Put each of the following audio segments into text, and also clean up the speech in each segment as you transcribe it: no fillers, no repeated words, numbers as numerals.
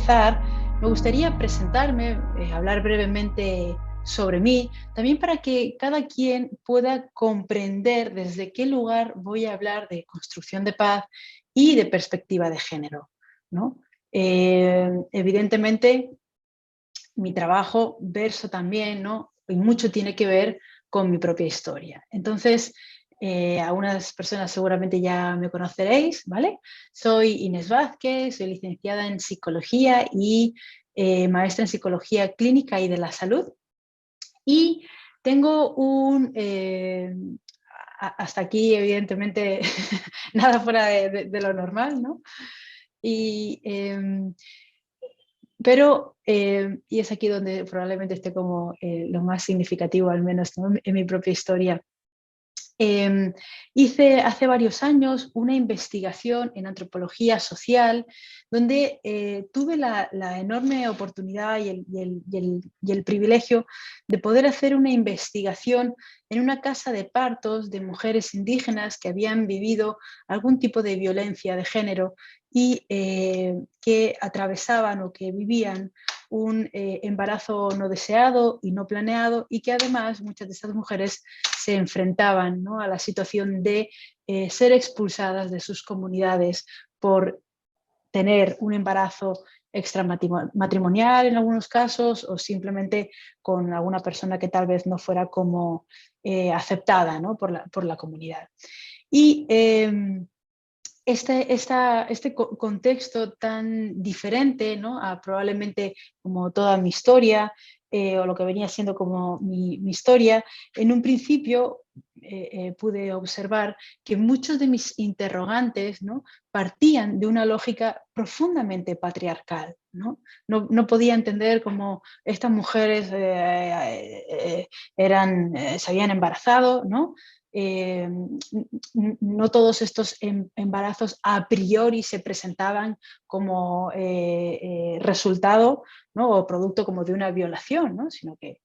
empezar, me gustaría presentarme, hablar brevemente sobre mí, también para que cada quien pueda comprender desde qué lugar voy a hablar de construcción de paz y de perspectiva de género, ¿no? Evidentemente, mi trabajo verso también, ¿no? Y mucho tiene que ver con mi propia historia. Entonces, algunas personas seguramente ya me conoceréis, ¿vale? Soy Inés Vázquez, soy licenciada en psicología y maestra en psicología clínica y de la salud. Y tengo hasta aquí, evidentemente, nada fuera de lo normal, ¿no? Y, y es aquí donde probablemente esté como lo más significativo, al menos, ¿no? En mi propia historia. Hice hace varios años una investigación en antropología social donde tuve la enorme oportunidad y el privilegio de poder hacer una investigación en una casa de partos de mujeres indígenas que habían vivido algún tipo de violencia de género y que atravesaban o que vivían un embarazo no deseado y no planeado, y que además muchas de estas mujeres se enfrentaban, ¿no?, a la situación de ser expulsadas de sus comunidades por tener un embarazo extramatrimonial en algunos casos, o simplemente con alguna persona que tal vez no fuera como aceptada, ¿no?, por la comunidad. Y este contexto tan diferente, ¿no?, a probablemente como toda mi historia, o lo que venía siendo como mi historia, en un principio pude observar que muchos de mis interrogantes, ¿no?, partían de una lógica profundamente patriarcal, ¿no? No podía entender cómo estas mujeres se habían embarazado, ¿no? No todos estos embarazos a priori se presentaban como resultado, ¿no?, o producto como de una violación, ¿no?, sino que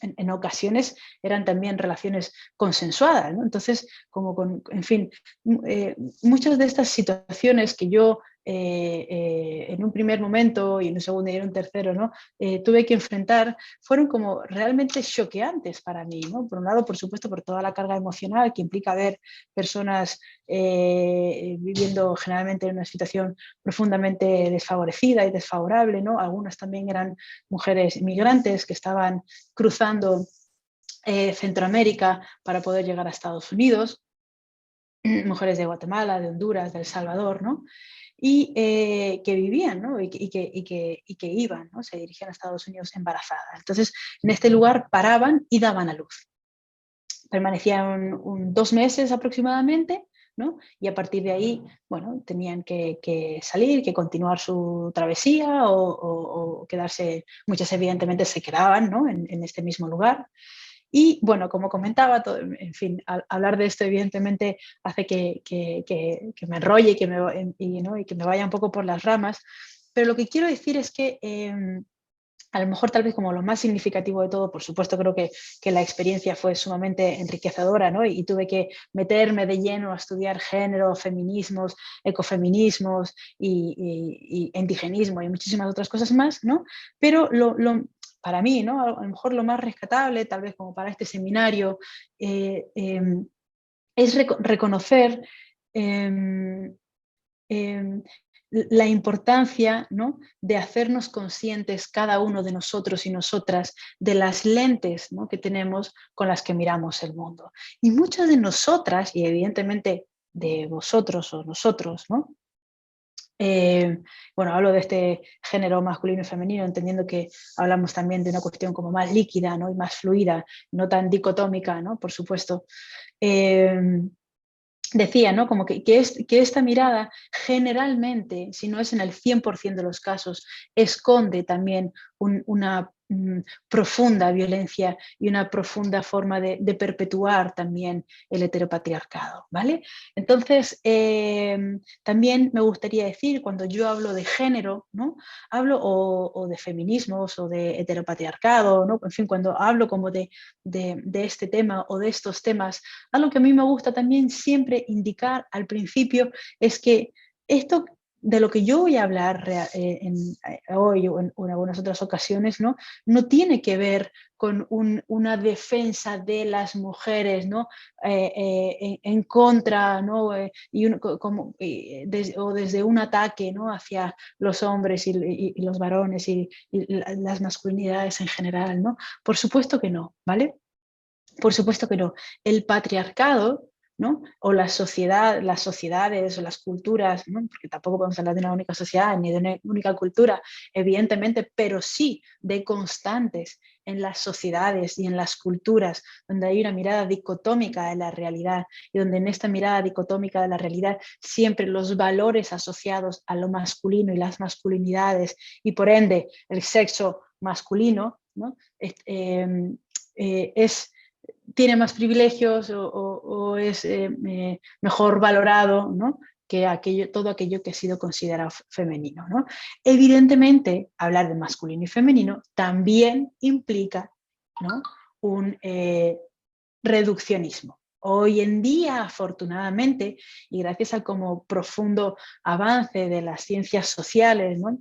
en ocasiones eran también relaciones consensuadas, ¿no? Entonces, en fin, muchas de estas situaciones que yo en un primer momento y en un segundo y en un tercero, ¿no?, tuve que enfrentar, fueron como realmente choqueantes para mí, ¿no? Por un lado, por supuesto, por toda la carga emocional que implica ver personas viviendo generalmente en una situación profundamente desfavorecida y desfavorable, ¿no? Algunas también eran mujeres migrantes que estaban cruzando Centroamérica para poder llegar a Estados Unidos, mujeres de Guatemala, de Honduras, de El Salvador, ¿no? Y que vivían, ¿no?, y que iban, ¿no?, se dirigían a Estados Unidos embarazadas. Entonces, en este lugar paraban y daban a luz. Permanecían 2 meses aproximadamente, ¿no? Y a partir de ahí, bueno, tenían que salir, que continuar su travesía o quedarse. Muchas evidentemente se quedaban, ¿no?, en este mismo lugar. Y bueno, como comentaba, en fin, hablar de esto evidentemente hace que me enrolle ¿no?, y que me vaya un poco por las ramas, pero lo que quiero decir es que a lo mejor tal vez como lo más significativo de todo, por supuesto creo que la experiencia fue sumamente enriquecedora, ¿no?, y tuve que meterme de lleno a estudiar género, feminismos, ecofeminismos y indigenismo y muchísimas otras cosas más, ¿no? Pero para mí, ¿no?, a lo mejor lo más rescatable, tal vez como para este seminario, es reconocer eh, eh, la importancia, ¿no?, de hacernos conscientes cada uno de nosotros y nosotras de las lentes, ¿no?, que tenemos con las que miramos el mundo. Y muchas de nosotras, y evidentemente de vosotros o nosotros, ¿no? Bueno, hablo de este género masculino y femenino, entendiendo que hablamos también de una cuestión como más líquida, ¿no?, y más fluida, no tan dicotómica, ¿no?, por supuesto. Decía, ¿no?, como que esta mirada generalmente, si no es en el 100% de los casos, esconde también una profunda violencia y una profunda forma de perpetuar también el heteropatriarcado, ¿vale? Entonces, también me gustaría decir, cuando yo hablo de género, ¿no?, hablo o de feminismos o de heteropatriarcado, ¿no?, en fin, cuando hablo como de este tema o de estos temas, algo que a mí me gusta también siempre indicar al principio es que esto de lo que yo voy a hablar hoy o en algunas otras ocasiones, ¿no? No tiene que ver con una defensa de las mujeres, ¿no? En contra, ¿no? O desde un ataque, ¿no? Hacia los hombres y los varones y las masculinidades en general, ¿no? Por supuesto que no, ¿vale? Por supuesto que no. El patriarcado, ¿no? O las sociedades o las culturas, ¿no? Porque tampoco podemos hablar de una única sociedad ni de una única cultura, evidentemente, pero sí de constantes en las sociedades y en las culturas donde hay una mirada dicotómica de la realidad y donde en esta mirada dicotómica de la realidad siempre los valores asociados a lo masculino y las masculinidades y por ende el sexo masculino, ¿no? Tiene más privilegios o es mejor valorado, ¿no? Que todo aquello que ha sido considerado femenino, ¿no? Evidentemente, hablar de masculino y femenino también implica, ¿no? un reduccionismo. Hoy en día, afortunadamente, y gracias al como profundo avance de las ciencias sociales, ¿no?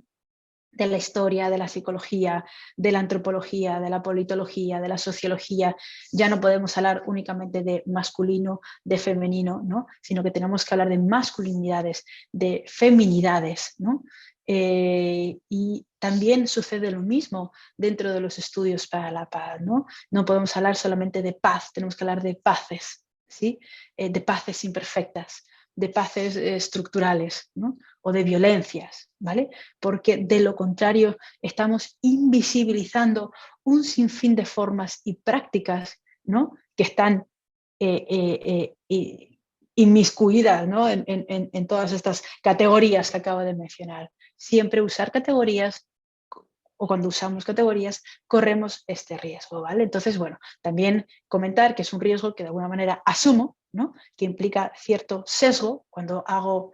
De la historia, de la psicología, de la antropología, de la politología, de la sociología, ya no podemos hablar únicamente de masculino, de femenino, ¿no? Sino que tenemos que hablar de masculinidades, de feminidades, ¿no? Y también sucede lo mismo dentro de los estudios para la paz, ¿no? No podemos hablar solamente de paz, tenemos que hablar de paces, ¿sí? De paces imperfectas, de paces estructurales, ¿no? O de violencias, ¿vale? Porque de lo contrario estamos invisibilizando un sinfín de formas y prácticas, ¿no? Que están inmiscuidas, ¿no? en todas estas categorías que acabo de mencionar. Siempre usar categorías o cuando usamos categorías corremos este riesgo, ¿vale? Entonces, bueno, también comentar que es un riesgo que de alguna manera asumo, ¿no? Que implica cierto sesgo cuando hago...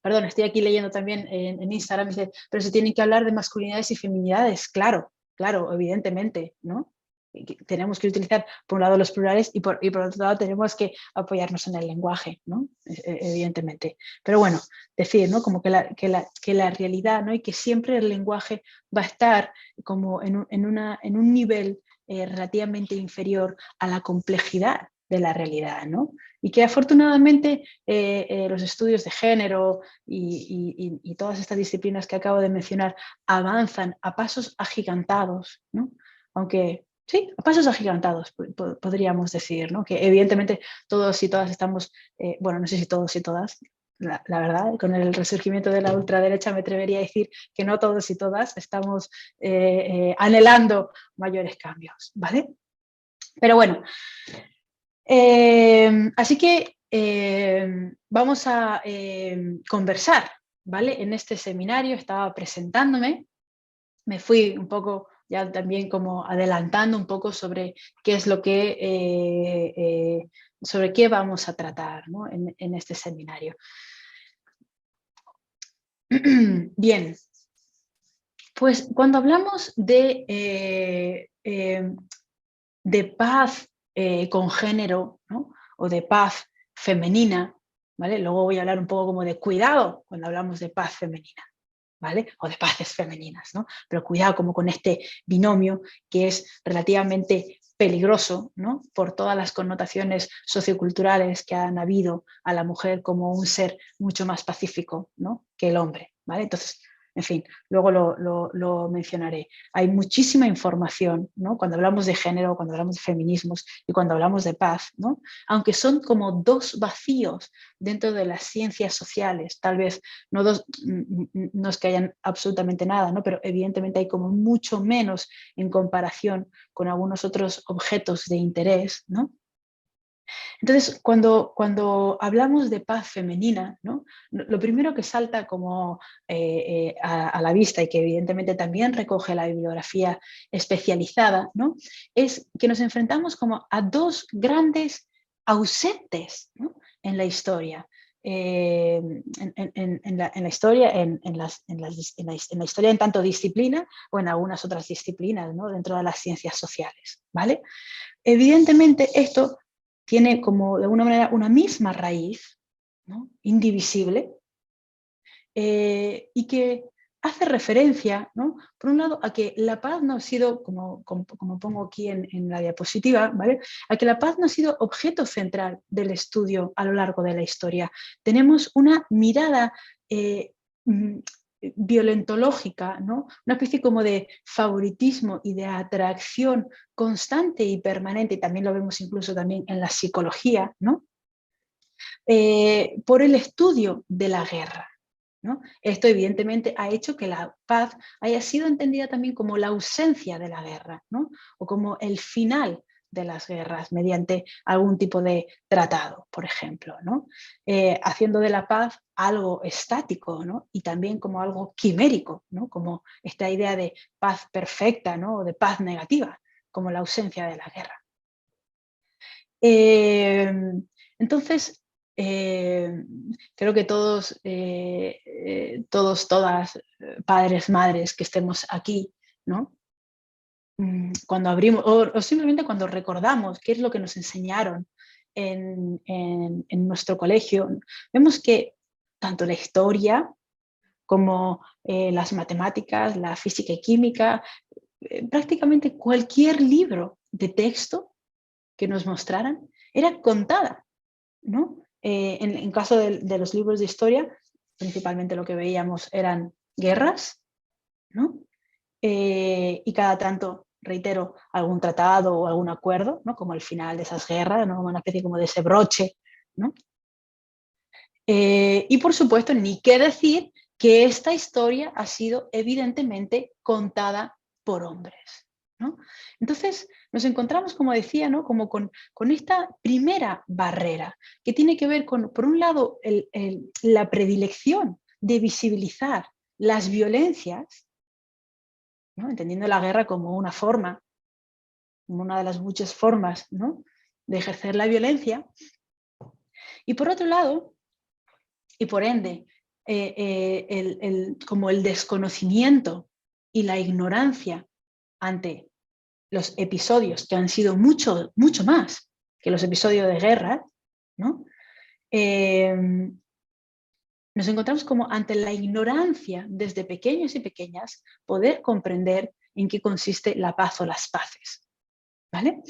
Perdón, estoy aquí leyendo también en Instagram, dice, pero se tienen que hablar de masculinidades y feminidades, claro, claro, evidentemente, ¿no? Tenemos que utilizar, por un lado, los plurales y por otro lado tenemos que apoyarnos en el lenguaje, ¿no? Evidentemente. Pero bueno, decir, ¿no? Como que la realidad, ¿no? Y que siempre el lenguaje va a estar como en un nivel relativamente inferior a la complejidad de la realidad, ¿no? Y que afortunadamente los estudios de género y todas estas disciplinas que acabo de mencionar avanzan a pasos agigantados, ¿no? Aunque sí, a pasos agigantados podríamos decir, ¿no? Que evidentemente todos y todas estamos, bueno, no sé si todos y todas, la verdad, con el resurgimiento de la ultraderecha me atrevería a decir que no todos y todas estamos anhelando mayores cambios, ¿vale? Pero bueno, así que vamos a conversar, ¿vale? En este seminario estaba presentándome, me fui un poco ya también como adelantando un poco sobre qué es lo que, sobre qué vamos a tratar, ¿no? en este seminario. Bien, pues cuando hablamos de paz con género, ¿no? O de paz femenina, ¿vale? Luego voy a hablar un poco como de cuidado cuando hablamos de paz femenina, ¿vale? O de paces femeninas, ¿no? Pero cuidado como con este binomio que es relativamente peligroso, ¿no? Por todas las connotaciones socioculturales que han habido a la mujer como un ser mucho más pacífico, ¿no? Que el hombre, ¿vale? Entonces, en fin, luego lo mencionaré. Hay muchísima información, ¿no? Cuando hablamos de género, cuando hablamos de feminismos y cuando hablamos de paz, ¿no? Aunque son como dos vacíos dentro de las ciencias sociales, tal vez no es que hayan absolutamente nada, ¿no? Pero evidentemente hay como mucho menos en comparación con algunos otros objetos de interés, ¿no? Entonces, cuando hablamos de paz femenina, ¿no? Lo primero que salta como a la vista y que evidentemente también recoge la bibliografía especializada, ¿no? Es que nos enfrentamos como a dos grandes ausentes, ¿no? En la historia. En la historia, en la historia en tanto disciplina o en algunas otras disciplinas, ¿no? Dentro de las ciencias sociales, ¿vale? Evidentemente esto tiene como de alguna manera una misma raíz, ¿no? Indivisible, y que hace referencia, ¿no? Por un lado, a que la paz no ha sido, como pongo aquí en la diapositiva, ¿vale? A que la paz no ha sido objeto central del estudio a lo largo de la historia. Tenemos una mirada violentológica, ¿no? Una especie como de favoritismo y de atracción constante y permanente, y también lo vemos incluso también en la psicología, ¿no? Por el estudio de la guerra, ¿no? Esto evidentemente ha hecho que la paz haya sido entendida también como la ausencia de la guerra, ¿no? O como el final de las guerras mediante algún tipo de tratado, por ejemplo, ¿no? Haciendo de la paz algo estático, ¿no? Y también como algo quimérico, ¿no? Como esta idea de paz perfecta, ¿no? O de paz negativa, como la ausencia de la guerra. Entonces, creo que todos, todas, padres, madres que estemos aquí, ¿no? Cuando abrimos, o simplemente cuando recordamos qué es lo que nos enseñaron en nuestro colegio, vemos que tanto la historia como las matemáticas, la física y química, prácticamente cualquier libro de texto que nos mostraran era contada, ¿no? En caso de los libros de historia, principalmente lo que veíamos eran guerras, ¿no? Y cada tanto, reitero, algún tratado o algún acuerdo, ¿no? Como el final de esas guerras, ¿no? Una especie como de ese broche, ¿no? Y por supuesto, ni qué decir que esta historia ha sido evidentemente contada por hombres, ¿no? Entonces nos encontramos, como decía, ¿no? Como con esta primera barrera que tiene que ver con, por un lado, la predilección de visibilizar las violencias, ¿no? Entendiendo la guerra como una forma, como una de las muchas formas, ¿no? De ejercer la violencia. Y por otro lado, y por ende, como el desconocimiento y la ignorancia ante los episodios que han sido mucho, mucho más que los episodios de guerra, ¿no? Nos encontramos como ante la ignorancia desde pequeños y pequeñas poder comprender en qué consiste la paz o las paces, ¿vale?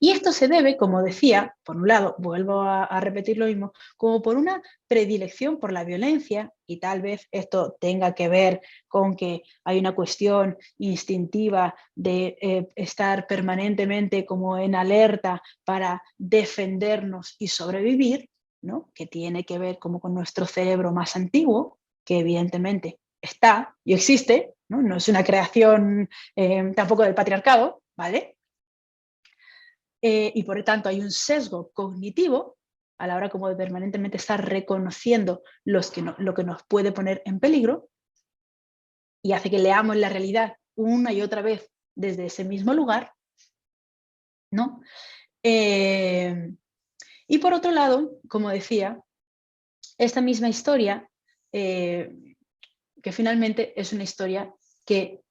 Y esto se debe, como decía, por un lado, vuelvo a repetir lo mismo, como por una predilección por la violencia, y tal vez esto tenga que ver con que hay una cuestión instintiva de estar permanentemente como en alerta para defendernos y sobrevivir, ¿no? Que tiene que ver como con nuestro cerebro más antiguo, que evidentemente está y existe, ¿no? No es una creación tampoco del patriarcado, ¿vale? Y por lo tanto hay un sesgo cognitivo a la hora como de permanentemente estar reconociendo lo que nos puede poner en peligro y hace que leamos la realidad una y otra vez desde ese mismo lugar, ¿no? Y por otro lado, como decía, esta misma historia, que finalmente es una historia que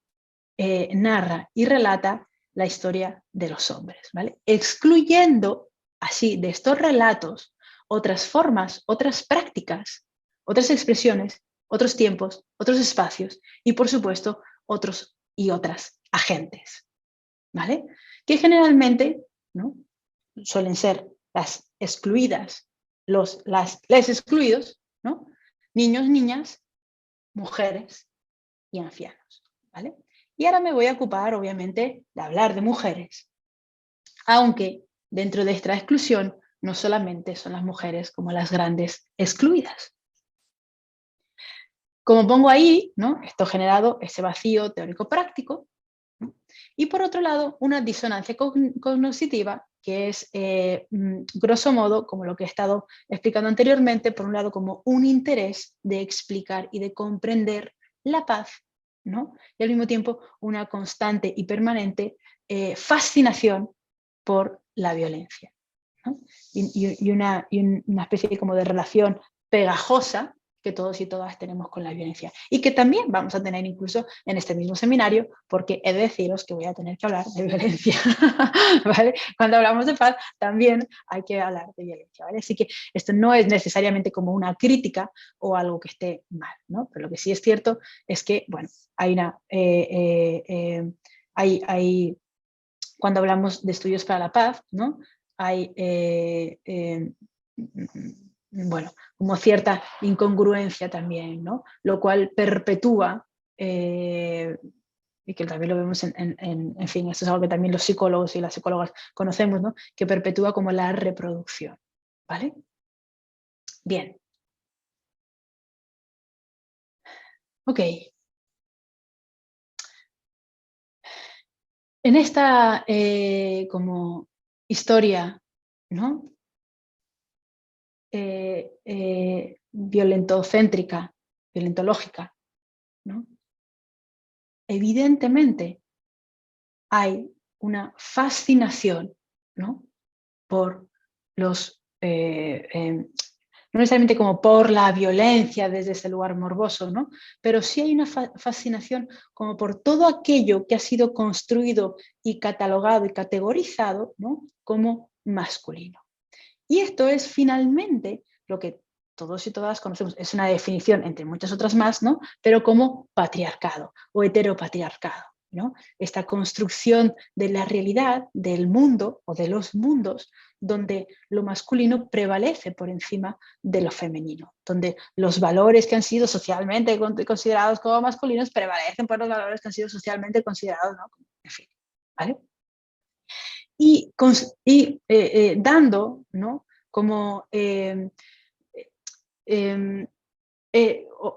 narra y relata la historia de los hombres, ¿vale? Excluyendo así de estos relatos otras formas, otras prácticas, otras expresiones, otros tiempos, otros espacios y por supuesto otros y otras agentes, ¿vale? Que generalmente, ¿no? Suelen ser las excluidas, les excluidos, ¿no? Niños, niñas, mujeres y ancianos, ¿vale? Y ahora me voy a ocupar, obviamente, de hablar de mujeres, aunque dentro de esta exclusión no solamente son las mujeres como las grandes excluidas. Como pongo ahí, ¿no? Esto ha generado ese vacío teórico-práctico, ¿no? Y por otro lado, una disonancia cognitiva que es, grosso modo, como lo que he estado explicando anteriormente, por un lado como un interés de explicar y de comprender la paz, ¿no? Y al mismo tiempo una constante y permanente fascinación por la violencia, ¿no? Y una especie como de relación pegajosa que todos y todas tenemos con la violencia y que también vamos a tener incluso en este mismo seminario, porque he de deciros que voy a tener que hablar de violencia, ¿vale? Cuando hablamos de paz también hay que hablar de violencia, ¿vale? Así que esto no es necesariamente como una crítica o algo que esté mal, ¿no? Pero lo que sí es cierto es que, bueno, hay una... cuando hablamos de estudios para la paz, ¿no? Hay bueno, como cierta incongruencia también, ¿no? Lo cual perpetúa, y que también lo vemos en fin, esto es algo que también los psicólogos y las psicólogas conocemos, ¿no? Que perpetúa como la reproducción, ¿vale? Bien. Ok. En esta como historia, ¿no? Violentocéntrica, violentológica, ¿no? Evidentemente hay una fascinación, ¿no? Por los, no necesariamente como por la violencia desde ese lugar morboso, ¿no? Pero sí hay una fascinación como por todo aquello que ha sido construido y catalogado y categorizado, ¿no? Como masculino. Y esto es finalmente lo que todos y todas conocemos, es una definición entre muchas otras más, ¿no? Pero como patriarcado o heteropatriarcado, ¿no? Esta construcción de la realidad, del mundo o de los mundos, donde lo masculino prevalece por encima de lo femenino, donde los valores que han sido socialmente considerados como masculinos prevalecen por los valores que han sido socialmente considerados, ¿no? En fin, ¿vale? Y dando, ¿no? Como,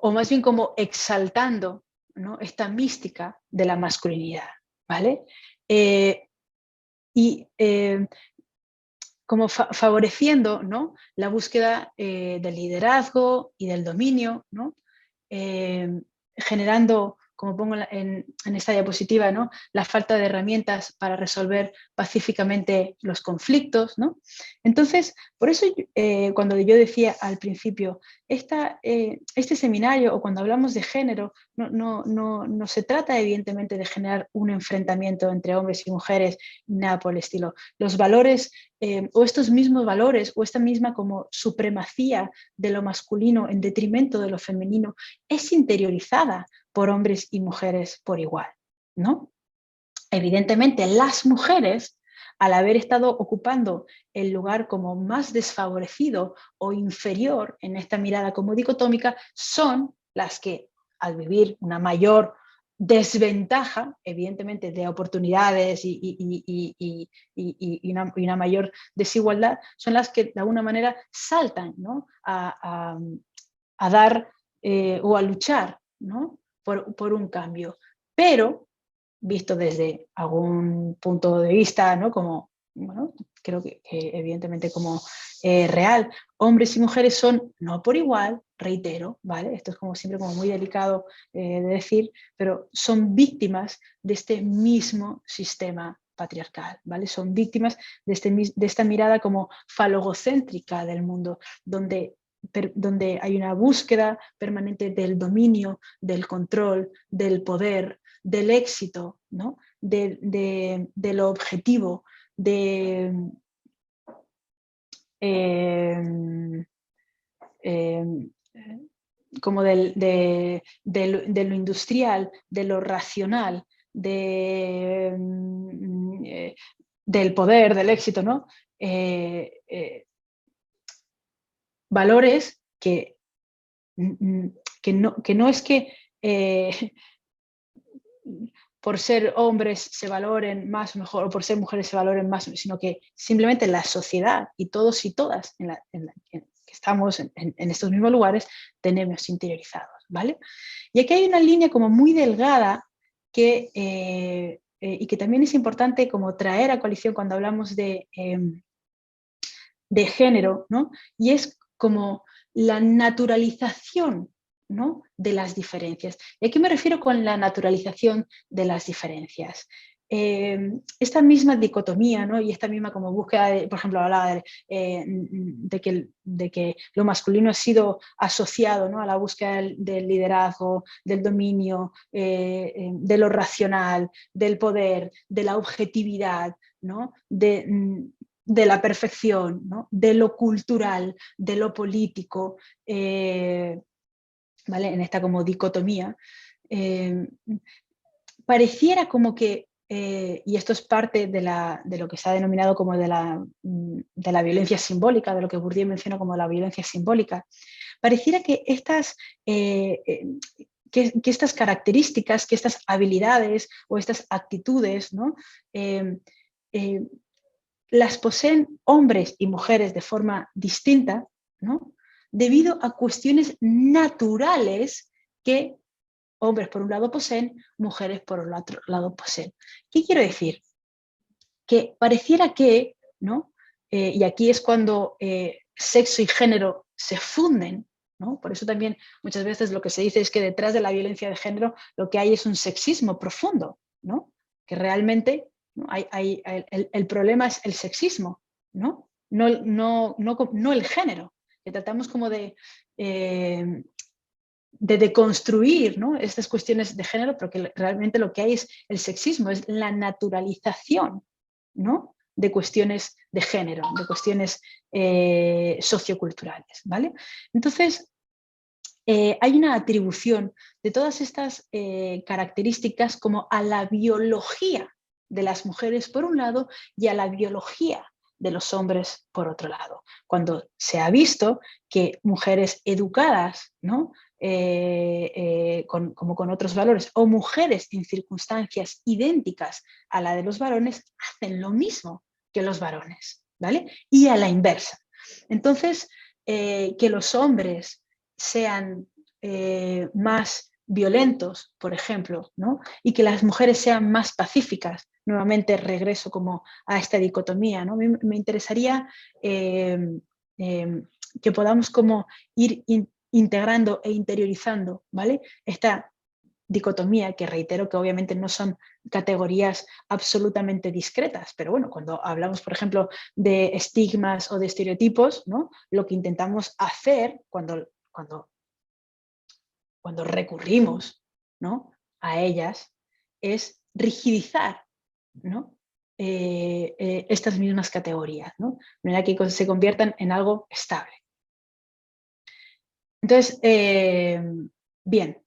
o más bien como exaltando, ¿no? Esta mística de la masculinidad, ¿vale? Y como favoreciendo, ¿no? La búsqueda del liderazgo y del dominio, ¿no? Generando, como pongo en esta diapositiva, ¿no? La falta de herramientas para resolver pacíficamente los conflictos, ¿no? Entonces, por eso cuando yo decía al principio, este seminario o cuando hablamos de género, no se trata evidentemente de generar un enfrentamiento entre hombres y mujeres, nada por el estilo. Los valores o estos mismos valores o esta misma como supremacía de lo masculino en detrimento de lo femenino es interiorizada por hombres y mujeres por igual, ¿no? Evidentemente, las mujeres, al haber estado ocupando el lugar como más desfavorecido o inferior en esta mirada como dicotómica, son las que, al vivir una mayor desventaja, evidentemente, de oportunidades y una mayor desigualdad, son las que de alguna manera saltan, ¿no? a dar o a luchar, ¿no? por un cambio. Pero, visto desde algún punto de vista, ¿no? Como, bueno, creo que evidentemente como real, hombres y mujeres son, no por igual, reitero, ¿vale? Esto es como siempre como muy delicado de decir, pero son víctimas de este mismo sistema patriarcal, ¿vale? Son víctimas de esta mirada como falogocéntrica del mundo, donde hay una búsqueda permanente del dominio, del control, del poder, del éxito, ¿no? de lo objetivo, como de lo industrial, de lo racional, del poder, del éxito, ¿no? Valores que no es que por ser hombres se valoren más o mejor, o por ser mujeres se valoren más, sino que simplemente la sociedad y todos y todas que estamos en estos mismos lugares tenemos interiorizados, ¿vale? Y aquí hay una línea como muy delgada que, y que también es importante como traer a coalición cuando hablamos de género, ¿no? Y es como la naturalización, ¿no? de las diferencias. ¿Y a qué me refiero con la naturalización de las diferencias? esta misma dicotomía, ¿no? Y esta misma como búsqueda, por ejemplo, hablaba de que lo masculino ha sido asociado, ¿no?, a la búsqueda del liderazgo, del dominio, de lo racional, del poder, de la objetividad, ¿no?, de la perfección, ¿no?, de lo cultural, de lo político, ¿vale? En esta como dicotomía. Pareciera como que, y esto es parte de lo que se ha denominado como de la violencia simbólica, de lo que Bourdieu menciona como la violencia simbólica, pareciera que estas características, que estas habilidades o estas actitudes, ¿no?, las poseen hombres y mujeres de forma distinta, ¿no?, debido a cuestiones naturales que hombres por un lado poseen, mujeres por el otro lado poseen. ¿Qué quiero decir? Que pareciera que, ¿no?, y aquí es cuando sexo y género se funden, ¿no? Por eso también muchas veces lo que se dice es que detrás de la violencia de género lo que hay es un sexismo profundo, ¿no? Que realmente, ¿no?, el problema es el sexismo, ¿no? No el género, que tratamos como de deconstruir, ¿no?, estas cuestiones de género, porque realmente lo que hay es el sexismo, es la naturalización, ¿no?, de cuestiones de género, de cuestiones socioculturales, ¿vale? Entonces, hay una atribución de todas estas características como a la biología de las mujeres por un lado y a la biología de los hombres por otro lado. Cuando se ha visto que mujeres educadas, ¿no?, como con otros valores, o mujeres en circunstancias idénticas a la de los varones, hacen lo mismo que los varones, ¿vale? Y a la inversa. Entonces, que los hombres sean más violentos, por ejemplo, ¿no?, y que las mujeres sean más pacíficas. Nuevamente regreso como a esta dicotomía, ¿no? Me interesaría que podamos como ir integrando e interiorizando, ¿vale?, esta dicotomía, que reitero que obviamente no son categorías absolutamente discretas, pero bueno, cuando hablamos, por ejemplo, de estigmas o de estereotipos, ¿no?, lo que intentamos hacer cuando recurrimos, ¿no?, a ellas es rigidizar, ¿no?, estas mismas categorías, ¿no?, de manera que se conviertan en algo estable. Entonces, bien,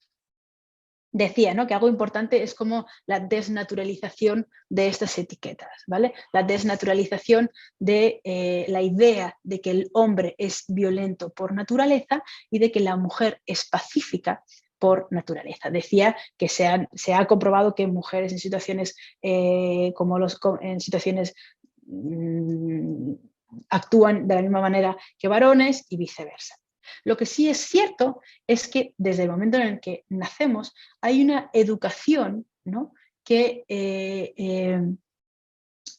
decía, ¿no?, que algo importante es como la desnaturalización de estas etiquetas, ¿vale? La desnaturalización de la idea de que el hombre es violento por naturaleza y de que la mujer es pacífica por naturaleza. Decía que se ha comprobado que mujeres en situaciones en situaciones actúan de la misma manera que varones y viceversa. Lo que sí es cierto es que desde el momento en el que nacemos hay una educación, ¿no?, que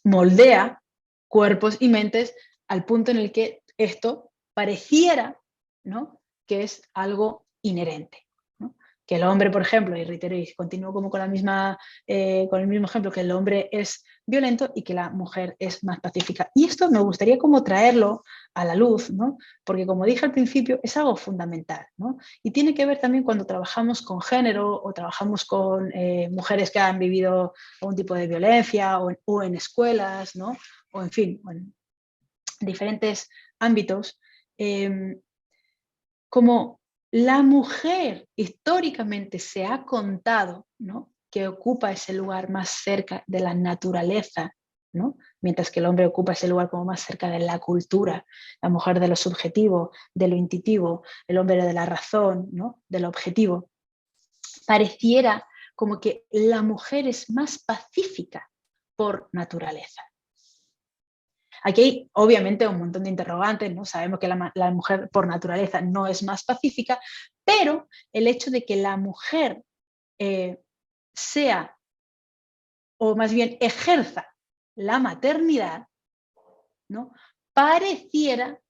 moldea cuerpos y mentes al punto en el que esto pareciera, ¿no?, que es algo inherente, ¿no? Que el hombre, por ejemplo, y reitero y continúo como con el mismo ejemplo, que el hombre es violento y que la mujer es más pacífica. Y esto me gustaría como traerlo a la luz, ¿no?, porque como dije al principio, es algo fundamental, ¿no? Y tiene que ver también cuando trabajamos con género o trabajamos con mujeres que han vivido algún tipo de violencia o en escuelas, ¿no?, o en fin, en diferentes ámbitos, como la mujer históricamente se ha contado, ¿no?, que ocupa ese lugar más cerca de la naturaleza, ¿no?, mientras que el hombre ocupa ese lugar como más cerca de la cultura, la mujer de lo subjetivo, de lo intuitivo, el hombre de la razón, ¿no?, de lo objetivo. Pareciera como que la mujer es más pacífica por naturaleza. Aquí hay obviamente un montón de interrogantes, ¿no? Sabemos que la mujer por naturaleza no es más pacífica, pero el hecho de que la mujer sea, o más bien ejerza la maternidad, ¿no?, pareciera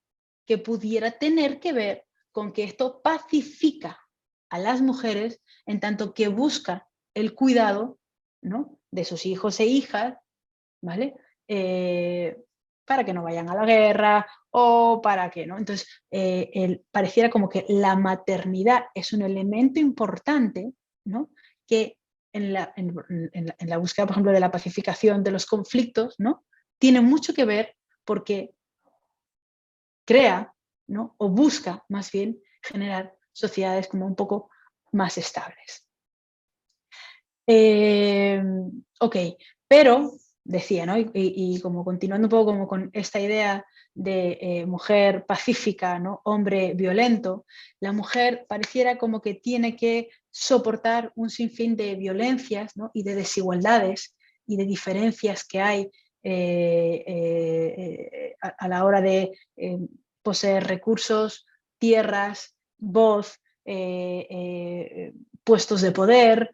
que pudiera tener que ver con que esto pacifica a las mujeres en tanto que busca el cuidado, ¿no?, de sus hijos e hijas, ¿vale? Para que no vayan a la guerra o para que, ¿no? Entonces, pareciera como que la maternidad es un elemento importante, ¿no? Que en la búsqueda, por ejemplo, de la pacificación de los conflictos, ¿no? Tiene mucho que ver porque crea, ¿no? O busca más bien generar sociedades como un poco más estables. Ok, pero decía, ¿no? Y como continuando un poco como con esta idea de mujer pacífica, ¿no? Hombre violento, la mujer pareciera como que tiene que soportar un sinfín de violencias, ¿no? Y de desigualdades y de diferencias que hay a la hora de poseer recursos, tierras, voz, puestos de poder,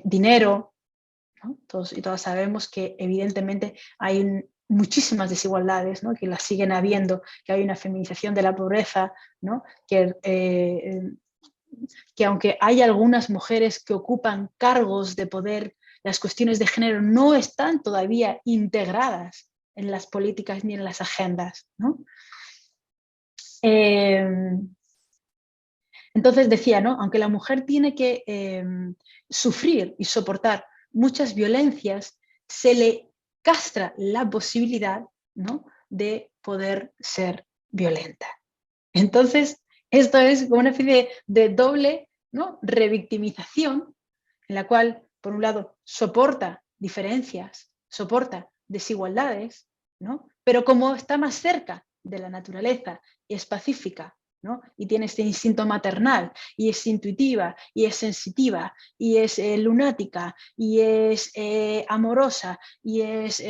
dinero, ¿no? Todos y todas sabemos que evidentemente hay muchísimas desigualdades, ¿no? Que las siguen habiendo, que hay una feminización de la pobreza, ¿no? Que aunque hay algunas mujeres que ocupan cargos de poder, las cuestiones de género no están todavía integradas en las políticas ni en las agendas, ¿no? Entonces decía, ¿no? Aunque la mujer tiene que sufrir y soportar muchas violencias, se le castra la posibilidad, ¿no? De poder ser violenta. Entonces, esto es como una especie de doble, ¿no? Revictimización, en la cual, por un lado, soporta diferencias, soporta desigualdades, ¿no? Pero como está más cerca de la naturaleza y es pacífica, ¿no? Y tiene este instinto maternal, y es intuitiva, y es sensitiva, y es lunática, y es amorosa, y es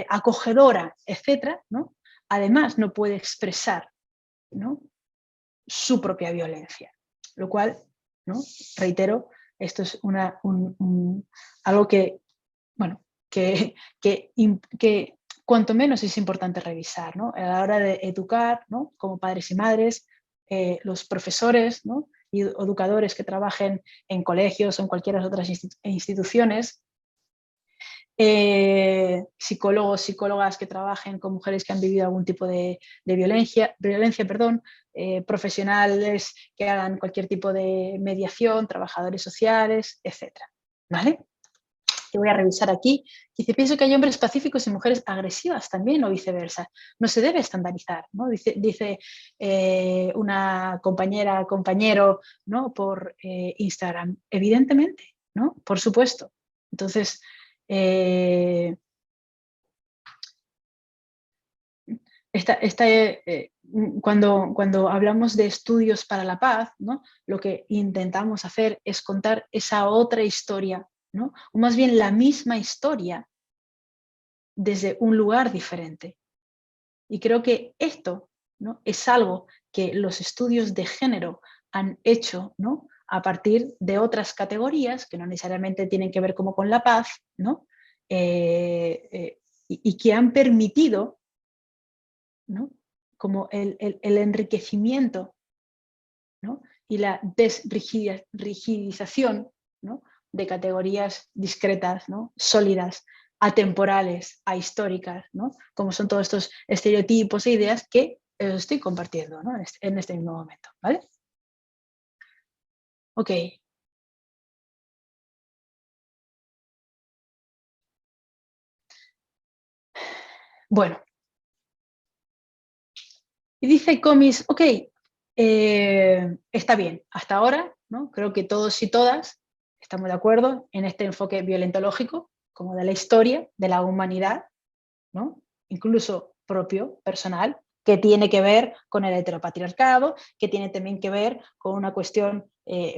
acogedora, etc., ¿no? Además, no puede expresar, ¿no? Su propia violencia, lo cual, ¿no? Reitero, esto es algo que, bueno, que cuanto menos es importante revisar, ¿no? A la hora de educar, ¿no? Como padres y madres, los profesores, ¿no? Y educadores que trabajen en colegios o en cualquiera de las otras instituciones, psicólogos, psicólogas que trabajen con mujeres que han vivido algún tipo de violencia, profesionales que hagan cualquier tipo de mediación, trabajadores sociales, etc. ¿Vale? Que voy a revisar aquí. Dice, pienso que hay hombres pacíficos y mujeres agresivas también o viceversa. No se debe estandarizar, ¿no? Dice una compañera, compañero, ¿no? Por Instagram. Evidentemente, ¿no? Por supuesto. Entonces, cuando hablamos de estudios para la paz, ¿no? Lo que intentamos hacer es contar esa otra historia, ¿no? O más bien la misma historia desde un lugar diferente. Y creo que esto, ¿no? Es algo que los estudios de género han hecho, ¿no? A partir de otras categorías que no necesariamente tienen que ver como con la paz, ¿no? Y que han permitido, ¿no? Como el enriquecimiento, ¿no? Y la desrigidización, ¿no? De categorías discretas, ¿no? Sólidas, atemporales, ahistóricas, ¿no? Como son todos estos estereotipos e ideas que os estoy compartiendo, ¿no? en este mismo momento, ¿vale? Ok. Bueno. Y dice Comis, ok, está bien, hasta ahora, ¿no? Creo que todos y todas estamos de acuerdo en este enfoque violentológico, como de la historia, de la humanidad, ¿no? Incluso propio, personal, que tiene que ver con el heteropatriarcado, que tiene también que ver con una cuestión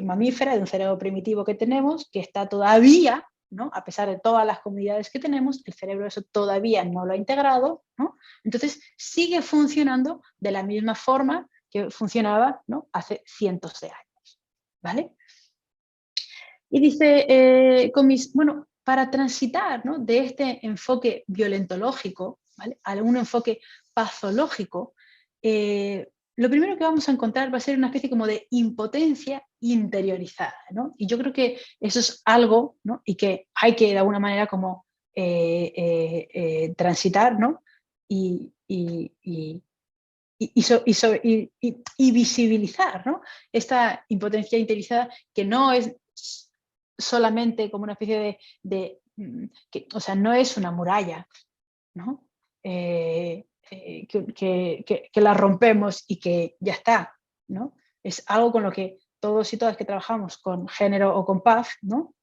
mamífera, de un cerebro primitivo que tenemos, que está todavía, ¿no? A pesar de todas las comunidades que tenemos, el cerebro eso todavía no lo ha integrado, ¿no? Entonces sigue funcionando de la misma forma que funcionaba, ¿no? Hace cientos de años, ¿vale? Y dice Comis, bueno, para transitar, ¿no? De este enfoque violentológico, ¿vale? A un enfoque patológico, lo primero que vamos a encontrar va a ser una especie como de impotencia interiorizada, ¿no? Y yo creo que eso es algo, ¿no? Y que hay que de alguna manera como transitar, ¿no? Y visibilizar, ¿no? Esta impotencia interiorizada que no es solamente como una especie o sea, no es una muralla, ¿no? Que la rompemos y que ya está, ¿no? Es algo con lo que todos y todas que trabajamos con género o con paz, ¿no?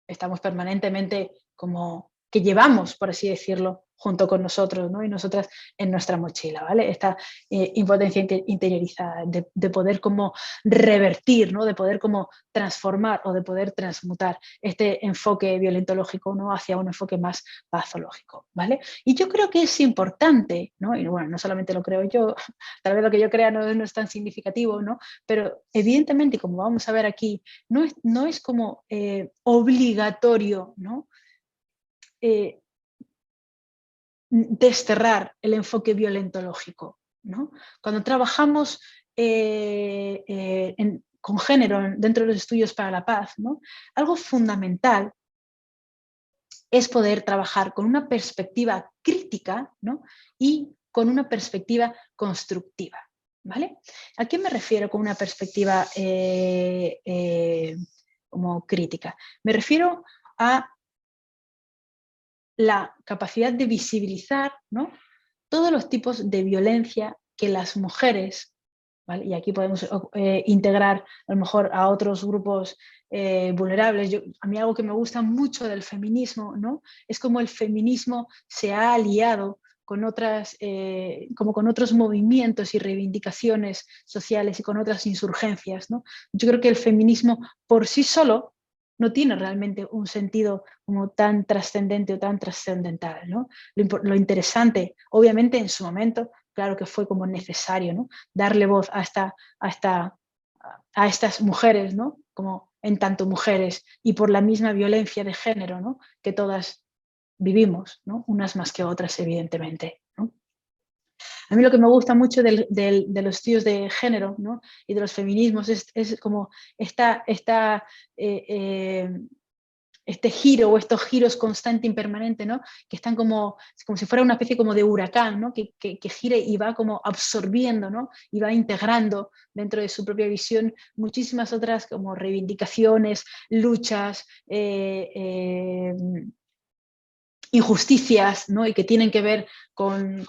Estamos permanentemente como que llevamos, por así decirlo, junto con nosotros, ¿no? Y nosotras en nuestra mochila, ¿vale? Esta impotencia interiorizada, de poder como revertir, ¿no? De poder como transformar o de poder transmutar este enfoque violentológico, ¿no? Hacia un enfoque más patológico, ¿vale? Y yo creo que es importante, ¿no? Y bueno, no solamente lo creo yo, tal vez lo que yo crea no es tan significativo, ¿no? Pero evidentemente, como vamos a ver aquí, no es como obligatorio, ¿no? Desterrar el enfoque violentológico, ¿no? Cuando trabajamos con género dentro de los estudios para la paz, ¿no? Algo fundamental es poder trabajar con una perspectiva crítica, ¿no? Y con una perspectiva constructiva, ¿vale? ¿A qué me refiero con una perspectiva como crítica? Me refiero a la capacidad de visibilizar, ¿no? Todos los tipos de violencia que las mujeres, ¿vale? Y aquí podemos integrar a lo mejor a otros grupos vulnerables. A mí algo que me gusta mucho del feminismo, ¿no? Es como el feminismo se ha aliado con como con otros movimientos y reivindicaciones sociales y con otras insurgencias, ¿no? Yo creo que el feminismo por sí solo no tiene realmente un sentido como tan trascendente o tan trascendental, ¿no? Lo interesante, obviamente en su momento, claro que fue como necesario, ¿no? Darle voz a estas mujeres, ¿no? Como en tanto mujeres y por la misma violencia de género, ¿no? Que todas vivimos, ¿no? Unas más que otras, evidentemente, ¿no? A mí lo que me gusta mucho de los estudios de género, ¿no? Y de los feminismos es como eh, eh, este giro o estos giros constante y permanente, ¿no? Que están como si fuera una especie como de huracán, ¿no? Que gire y va como absorbiendo, ¿no? Y va integrando dentro de su propia visión muchísimas otras como reivindicaciones, luchas, injusticias, ¿no? Y que tienen que ver con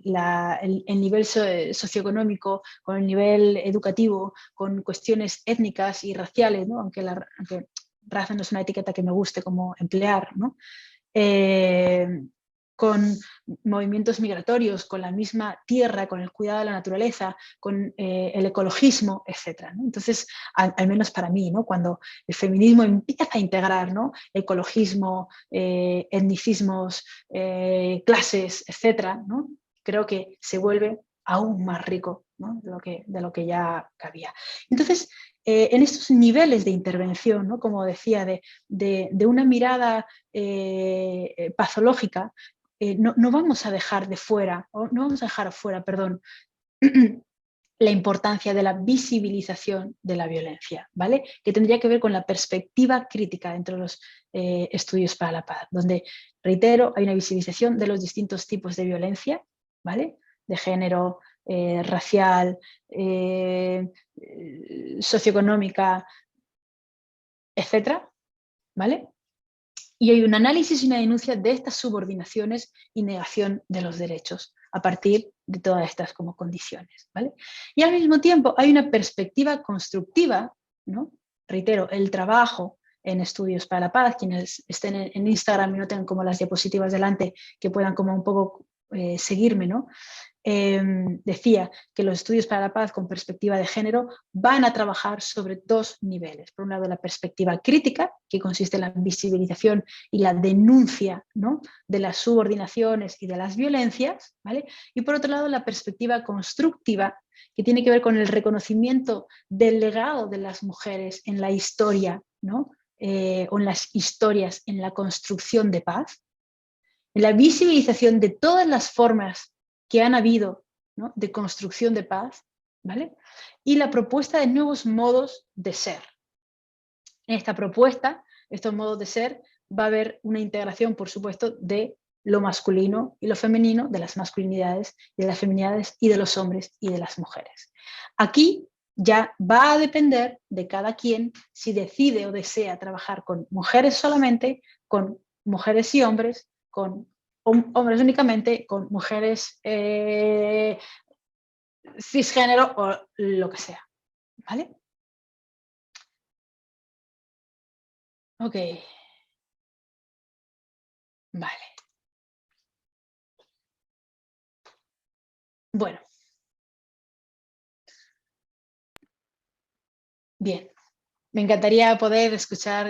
el nivel socioeconómico, con el nivel educativo, con cuestiones étnicas y raciales, ¿no? Aunque raza no es una etiqueta que me guste como emplear, ¿no? Con movimientos migratorios, con la misma tierra, con el cuidado de la naturaleza, con el ecologismo, etc., ¿no? Entonces, al menos para mí, ¿no? Cuando el feminismo empieza a integrar, ¿no? Ecologismo, etnicismos, clases, etc., ¿no? Creo que se vuelve aún más rico, ¿no? de lo que ya cabía. Entonces, en estos niveles de intervención, ¿no? Como decía, de una mirada patológica, no vamos a dejar de fuera, no vamos a dejar fuera, perdón, la importancia de la visibilización de la violencia, ¿vale? Que tendría que ver con la perspectiva crítica dentro de los estudios para la paz, donde, reitero, hay una visibilización de los distintos tipos de violencia, ¿vale? De género, racial, socioeconómica, etcétera, ¿vale? Y hay un análisis y una denuncia de estas subordinaciones y negación de los derechos a partir de todas estas como condiciones, ¿vale? Y al mismo tiempo hay una perspectiva constructiva, ¿no? Reitero, el trabajo en estudios para la paz, quienes estén en Instagram y no tengan como las diapositivas delante, que puedan como un poco seguirme, ¿no? Decía que los estudios para la paz con perspectiva de género van a trabajar sobre dos niveles. Por un lado, la perspectiva crítica, que consiste en la visibilización y la denuncia, ¿no? De las subordinaciones y de las violencias, ¿vale? Y por otro lado, la perspectiva constructiva, que tiene que ver con el reconocimiento del legado de las mujeres en la historia, ¿no? O en las historias en la construcción de paz, en la visibilización de todas las formas que han habido ¿no?, de construcción de paz, ¿vale?, y la propuesta de nuevos modos de ser. En esta propuesta, estos modos de ser, va a haber una integración, por supuesto, de lo masculino y lo femenino, de las masculinidades y de las feminidades, y de los hombres y de las mujeres. Aquí ya va a depender de cada quien si decide o desea trabajar con mujeres solamente, con mujeres y hombres, con hombres únicamente, con mujeres cisgénero o lo que sea, ¿vale? Ok, vale. Bueno, bien. Me encantaría poder escuchar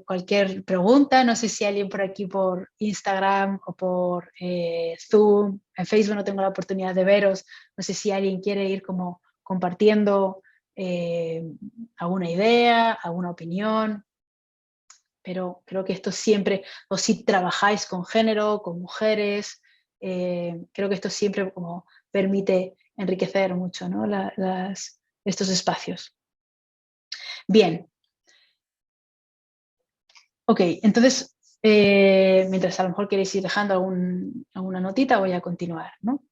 cualquier pregunta. No sé si alguien por aquí por Instagram o por Zoom, en Facebook no tengo la oportunidad de veros. No sé si alguien quiere ir como compartiendo alguna idea, alguna opinión, pero creo que esto siempre, o si trabajáis con género, con mujeres, creo que esto siempre como permite enriquecer mucho, ¿no?, estos espacios. Bien. Ok, entonces, mientras a lo mejor queréis ir dejando alguna notita, voy a continuar, ¿no?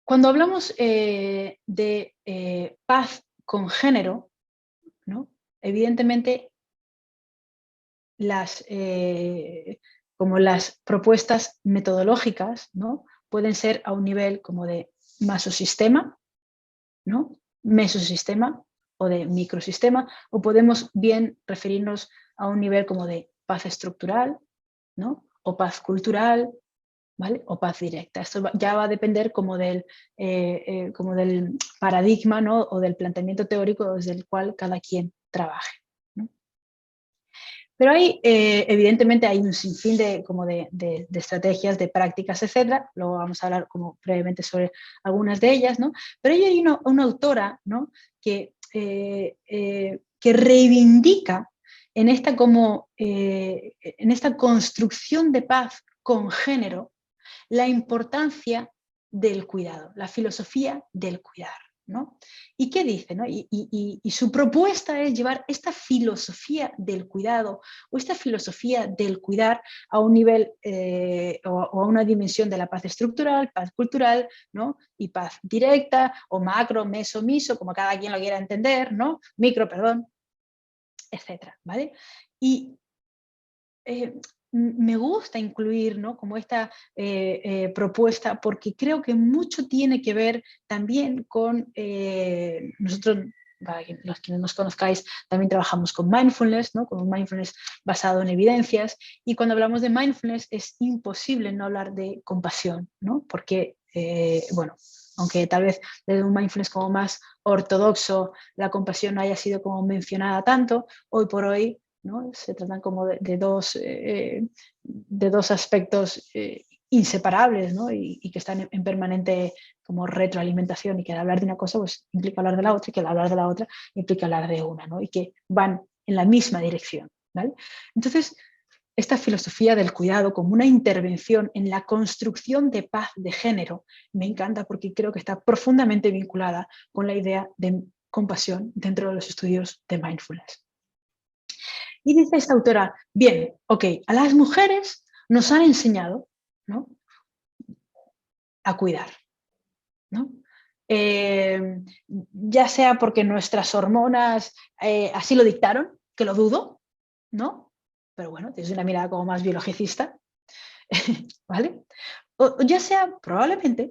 Cuando hablamos de paz con género, ¿no?, evidentemente como las propuestas metodológicas, ¿no?, pueden ser a un nivel como de masosistema, ¿no?, mesosistema o de microsistema, o podemos bien referirnos a un nivel como de paz estructural, ¿no?, o paz cultural, ¿vale?, o paz directa. Esto ya va a depender como del paradigma, ¿no?, o del planteamiento teórico desde el cual cada quien trabaje, ¿no? Pero evidentemente hay un sinfín de estrategias, de prácticas, etcétera. Luego vamos a hablar como brevemente sobre algunas de ellas, ¿no? Pero hay una autora, ¿no?, que reivindica en esta construcción de paz con género la importancia del cuidado, la filosofía del cuidar, ¿no? ¿Y qué dice, no? Y su propuesta es llevar esta filosofía del cuidado o esta filosofía del cuidar a un nivel o a una dimensión de la paz estructural, paz cultural, ¿no?, y paz directa o macro, meso, miso, como cada quien lo quiera entender, ¿no?, micro, perdón, etcétera, ¿vale? Y eh, me gusta incluir, ¿no?, como esta propuesta, porque creo que mucho tiene que ver también con nosotros, para los que no nos conozcáis, también trabajamos con mindfulness, ¿no?, con un mindfulness basado en evidencias, y cuando hablamos de mindfulness es imposible no hablar de compasión, ¿no?, porque, bueno, aunque tal vez desde un mindfulness como más ortodoxo la compasión no haya sido como mencionada tanto, hoy por hoy, ¿no?, se tratan como de dos aspectos inseparables, ¿no?, y que están en permanente como retroalimentación, y que al hablar de una cosa pues implica hablar de la otra, y que al hablar de la otra implica hablar de una, ¿no?, y que van en la misma dirección, ¿vale? Entonces, esta filosofía del cuidado como una intervención en la construcción de paz de género me encanta, porque creo que está profundamente vinculada con la idea de compasión dentro de los estudios de mindfulness. Y dice esta autora, bien, ok, a las mujeres nos han enseñado, ¿no?, a cuidar, ¿no? Ya sea porque nuestras hormonas así lo dictaron, que lo dudo, ¿no? Pero bueno, desde una mirada como más biologicista, ¿vale? O ya sea probablemente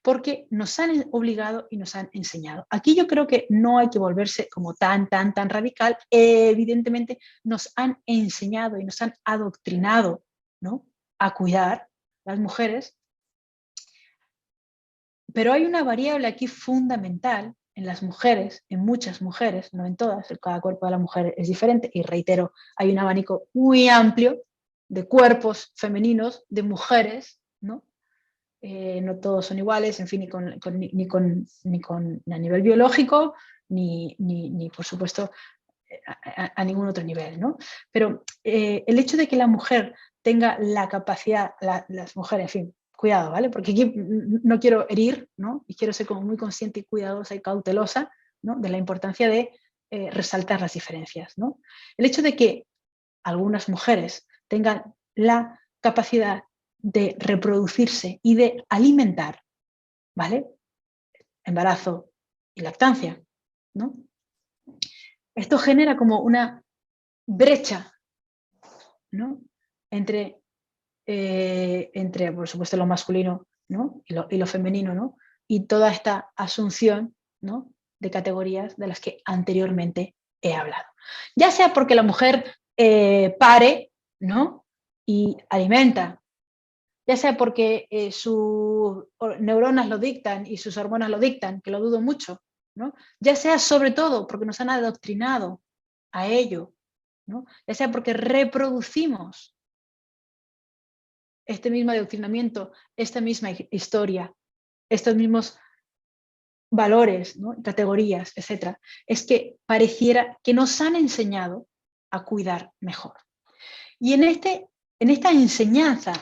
porque nos han obligado y nos han enseñado. Aquí yo creo que no hay que volverse como tan radical. Evidentemente nos han enseñado y nos han adoctrinado, ¿no?, a cuidar las mujeres, pero hay una variable aquí fundamental en las mujeres, en muchas mujeres, no en todas, cada cuerpo de la mujer es diferente, y reitero, hay un abanico muy amplio de cuerpos femeninos, de mujeres, ¿no? No todos son iguales, en fin, ni a nivel biológico, ni por supuesto a ningún otro nivel, ¿no? Pero el hecho de que la mujer tenga la capacidad, las mujeres, en fin, cuidado, ¿vale? Porque aquí no quiero herir, ¿no? Y quiero ser como muy consciente y cuidadosa y cautelosa, ¿no? De la importancia de resaltar las diferencias, ¿no? El hecho de que algunas mujeres tengan la capacidad de reproducirse y de alimentar, ¿vale? Embarazo y lactancia, ¿no? Esto genera como una brecha, ¿no? Entre, por supuesto, lo masculino, ¿no? y lo femenino, ¿no? Y toda esta asunción, ¿no? De categorías de las que anteriormente he hablado. Ya sea porque la mujer pare, ¿no? Y alimenta, ya sea porque sus neuronas lo dictan y sus hormonas lo dictan, que lo dudo mucho, ¿no? Ya sea sobre todo porque nos han adoctrinado a ello, ¿no? Ya sea porque reproducimos este mismo adoctrinamiento, esta misma historia, estos mismos valores, ¿no? Categorías, etc. Es que pareciera que nos han enseñado a cuidar mejor. Y en esta enseñanza,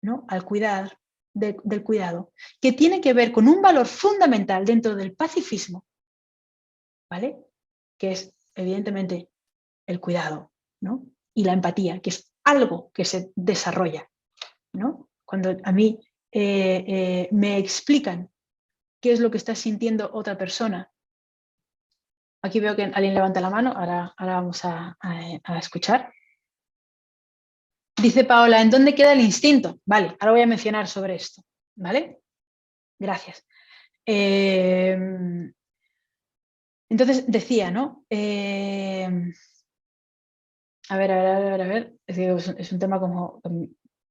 ¿no? Al cuidar, del cuidado, que tiene que ver con un valor fundamental dentro del pacifismo, ¿vale? Que es evidentemente el cuidado, ¿no? Y la empatía, que es algo que se desarrolla, ¿no? Cuando a mí me explican qué es lo que está sintiendo otra persona. Aquí veo que alguien levanta la mano, ahora vamos a escuchar. Dice Paola, ¿en dónde queda el instinto? Vale, ahora voy a mencionar sobre esto, ¿vale? Gracias. Entonces decía, ¿no? A ver. Es un tema como,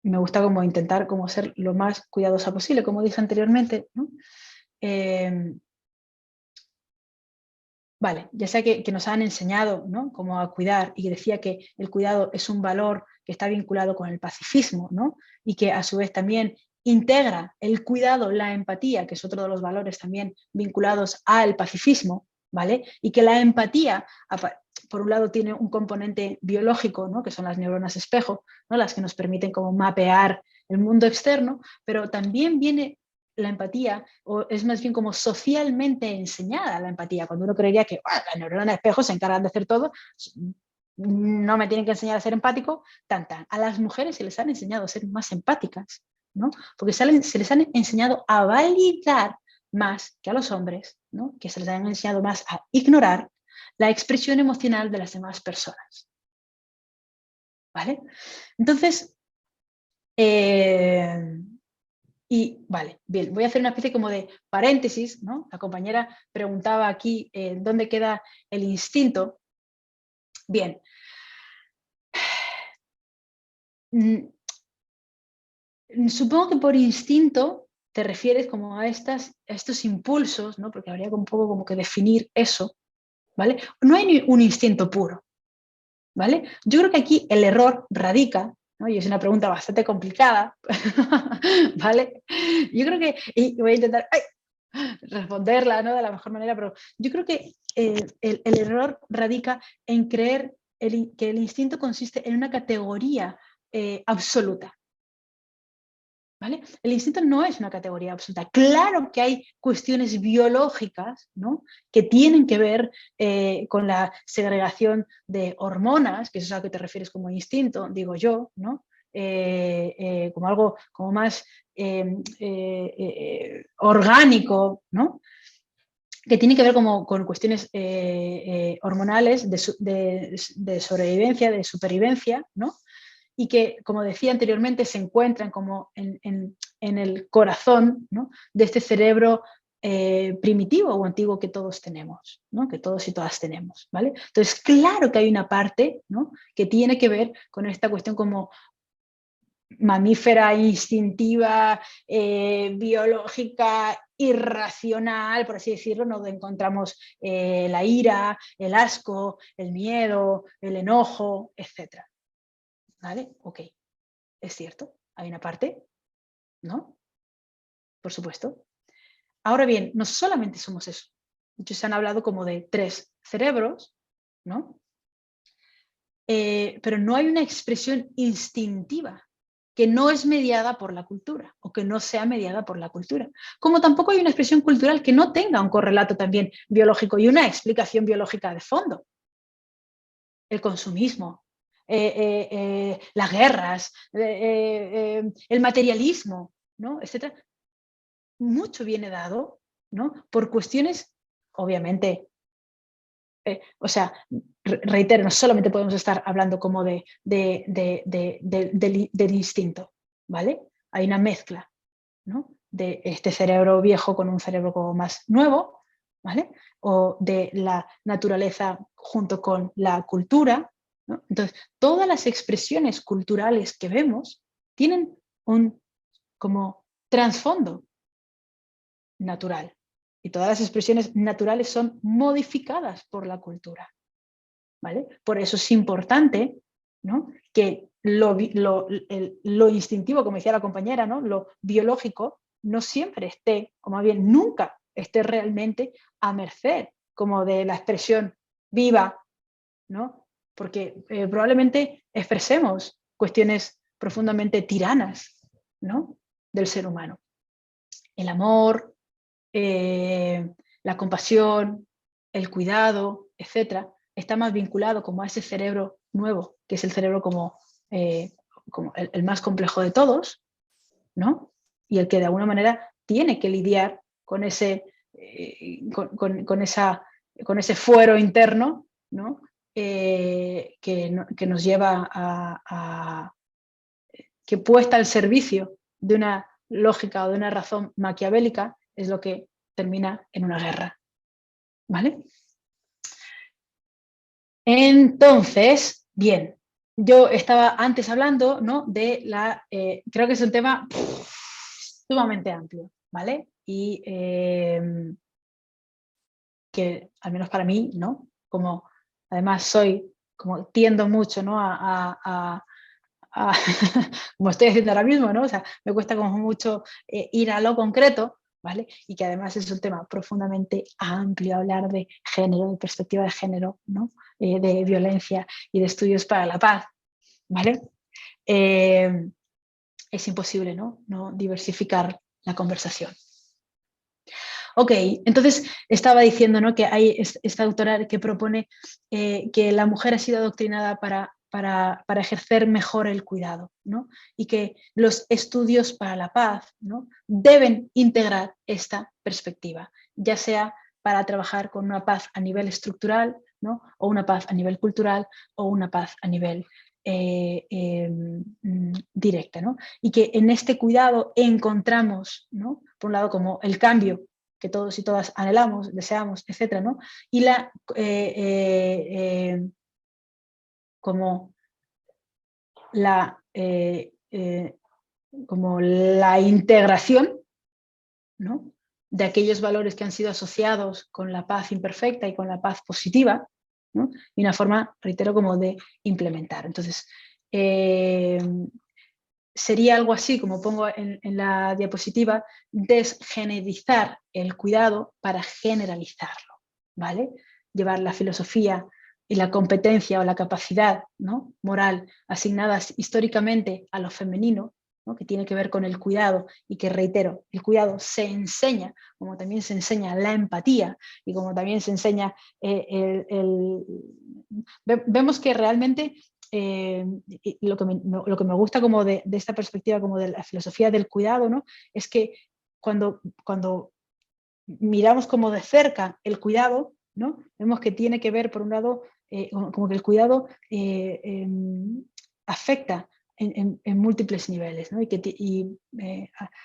me gusta como intentar como ser lo más cuidadosa posible, como dije anteriormente, ¿no? Vale, ya sea que nos han enseñado, ¿no? Cómo a cuidar, y decía que el cuidado es un valor que está vinculado con el pacifismo, ¿no? Y que a su vez también integra el cuidado, la empatía, que es otro de los valores también vinculados al pacifismo, ¿vale? Y que la empatía, por un lado, tiene un componente biológico, ¿no? Que son las neuronas espejo, ¿no? Las que nos permiten como mapear el mundo externo, pero también viene la empatía, o es más bien como socialmente enseñada la empatía, cuando uno creería que las neuronas de espejo se encargan de hacer todo, no me tienen que enseñar a ser empático, a las mujeres se les han enseñado a ser más empáticas, ¿no? Porque se les han enseñado a validar más que a los hombres, ¿no? Que se les han enseñado más a ignorar la expresión emocional de las demás personas. ¿Vale? Entonces, y vale, bien, voy a hacer una especie como de paréntesis, ¿no? La compañera preguntaba aquí dónde queda el instinto. Bien. Supongo que por instinto te refieres como a estos impulsos, ¿no? Porque habría un poco como que definir eso, ¿vale? No hay un instinto puro, ¿vale? Yo creo que aquí el error radica, ¿no? Y es una pregunta bastante complicada, ¿vale? Yo creo que, y voy a intentar responderla, ¿no? De la mejor manera, pero yo creo que el error radica en creer que el instinto consiste en una categoría absoluta. ¿Vale? El instinto no es una categoría absoluta. Claro que hay cuestiones biológicas, ¿no? Que tienen que ver con la segregación de hormonas, que eso es a lo que te refieres como instinto, digo yo, ¿no? Como algo como más orgánico, ¿no? Que tiene que ver como con cuestiones hormonales de sobrevivencia, de supervivencia, ¿no? Y que, como decía anteriormente, se encuentran como en el corazón, ¿no? De este cerebro primitivo o antiguo que todos tenemos, ¿no? Que todos y todas tenemos, ¿vale? Entonces, claro que hay una parte, ¿no? Que tiene que ver con esta cuestión como mamífera, instintiva, biológica, irracional, por así decirlo, donde encontramos la ira, el asco, el miedo, el enojo, etc. ¿Vale? Ok, es cierto, hay una parte, ¿no? Por supuesto. Ahora bien, no solamente somos eso. Muchos han hablado como de 3 cerebros, ¿no? Pero no hay una expresión instintiva que no es mediada por la cultura o que no sea mediada por la cultura. Como tampoco hay una expresión cultural que no tenga un correlato también biológico y una explicación biológica de fondo. El consumismo, las guerras, el materialismo, ¿no? Etcétera. Mucho viene dado, ¿no? Por cuestiones, obviamente, o sea, reitero, no solamente podemos estar hablando como del instinto, ¿vale? Hay una mezcla, ¿no? De este cerebro viejo con un cerebro como más nuevo, ¿vale? O de la naturaleza junto con la cultura, ¿no? Entonces, todas las expresiones culturales que vemos tienen un como trasfondo natural. Y todas las expresiones naturales son modificadas por la cultura, ¿vale? Por eso es importante, ¿no? Que lo instintivo, como decía la compañera, ¿no? Lo biológico, no siempre esté, o más bien nunca esté realmente a merced como de la expresión viva, ¿no? Porque probablemente expresemos cuestiones profundamente tiranas, ¿no? Del ser humano. El amor, la compasión, el cuidado, etcétera, está más vinculado como a ese cerebro nuevo, que es el cerebro como el más complejo de todos, ¿no? Y el que de alguna manera tiene que lidiar con ese, con ese fuero interno, ¿no? Que nos lleva que puesta al servicio de una lógica o de una razón maquiavélica es lo que termina en una guerra, ¿vale? Entonces, bien, yo estaba antes hablando, ¿no? De la, creo que es un tema sumamente amplio, ¿vale? Y que al menos para mí, ¿no? Como además soy, como tiendo mucho, ¿no? Como estoy haciendo ahora mismo, ¿no? O sea, me cuesta como mucho ir a lo concreto, ¿vale? Y que además es un tema profundamente amplio, hablar de género, de perspectiva de género, ¿no? De violencia y de estudios para la paz, ¿vale? Es imposible, ¿no? No diversificar la conversación. Ok, entonces estaba diciendo, ¿no? Que hay esta autora que propone que la mujer ha sido adoctrinada para ejercer mejor el cuidado, ¿no? Y que los estudios para la paz, ¿no? Deben integrar esta perspectiva, ya sea para trabajar con una paz a nivel estructural, ¿no? O una paz a nivel cultural o una paz a nivel directa, ¿no? Y que en este cuidado encontramos, ¿no? Por un lado, como el cambio que todos y todas anhelamos, deseamos, etcétera, ¿no? Y como la integración, ¿no? De aquellos valores que han sido asociados con la paz imperfecta y con la paz positiva, ¿no? Y una forma, reitero, como de implementar. Entonces, sería algo así, como pongo en la diapositiva, desgenerizar el cuidado para generalizarlo, ¿vale? Llevar la filosofía y la competencia o la capacidad, ¿no? Moral asignadas históricamente a lo femenino, ¿no? Que tiene que ver con el cuidado y que, reitero, el cuidado se enseña, como también se enseña la empatía y como también se enseña vemos que realmente lo que me gusta como de esta perspectiva como de la filosofía del cuidado, ¿no? Es que cuando miramos como de cerca el cuidado, ¿no? Vemos que tiene que ver, por un lado, como que el cuidado afecta en múltiples niveles, ¿no?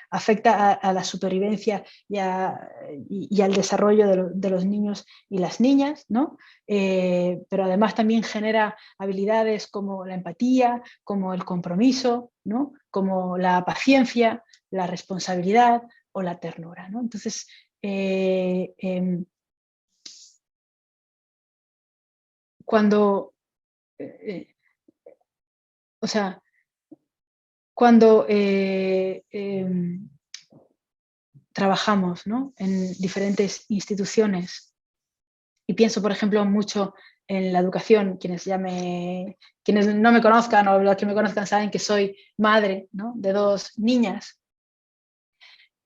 Afecta a la supervivencia y al desarrollo de los niños y las niñas, ¿no? Pero además también genera habilidades como la empatía, como el compromiso, ¿no? Como la paciencia, la responsabilidad o la ternura, ¿no? Entonces, cuando, o sea, cuando trabajamos, ¿no? En diferentes instituciones y pienso, por ejemplo, mucho en la educación. Quienes no me conozcan o los que me conozcan saben que soy madre, ¿no?, de 2 niñas.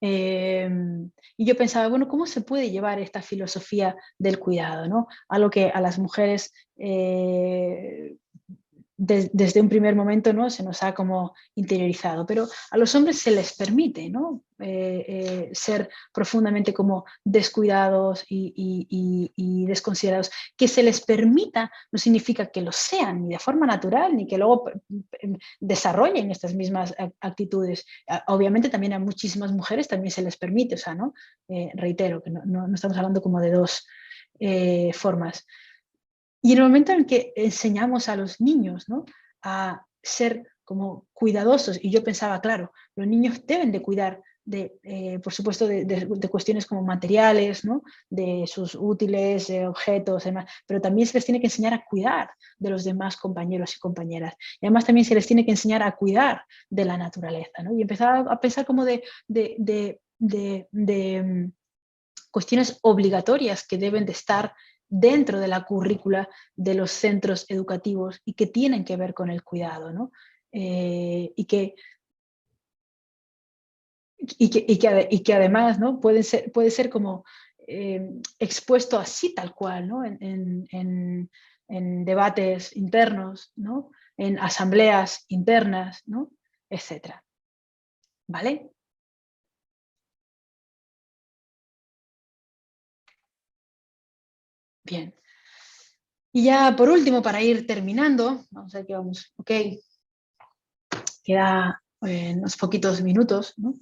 Y yo pensaba, bueno, ¿cómo se puede llevar esta filosofía del cuidado, ¿no? Algo que a las mujeres desde un primer momento, ¿no?, se nos ha como interiorizado, pero a los hombres se les permite, ¿no?, ser profundamente como descuidados y desconsiderados. Que se les permita no significa que lo sean ni de forma natural, ni que luego desarrollen estas mismas actitudes. Obviamente también a muchísimas mujeres también se les permite, o sea, ¿no? Reitero que no estamos hablando como de 2 formas. Y en el momento en que enseñamos a los niños, ¿no?, a ser como cuidadosos, y yo pensaba, claro, los niños deben de cuidar por supuesto, de cuestiones como materiales, ¿no?, de sus útiles, objetos, demás, pero también se les tiene que enseñar a cuidar de los demás compañeros y compañeras. Y además también se les tiene que enseñar a cuidar de la naturaleza, ¿no? Y empezaba a pensar como de cuestiones obligatorias que deben de estar dentro de la currícula de los centros educativos y que tienen que ver con el cuidado, ¿no? Y que además, ¿no?, puede ser como expuesto así tal cual, ¿no?, en debates internos, ¿no?, en asambleas internas, ¿no?, etcétera. ¿Vale? Bien. Y ya por último, para ir terminando, vamos a ver que vamos, ok, queda unos poquitos minutos, ¿no?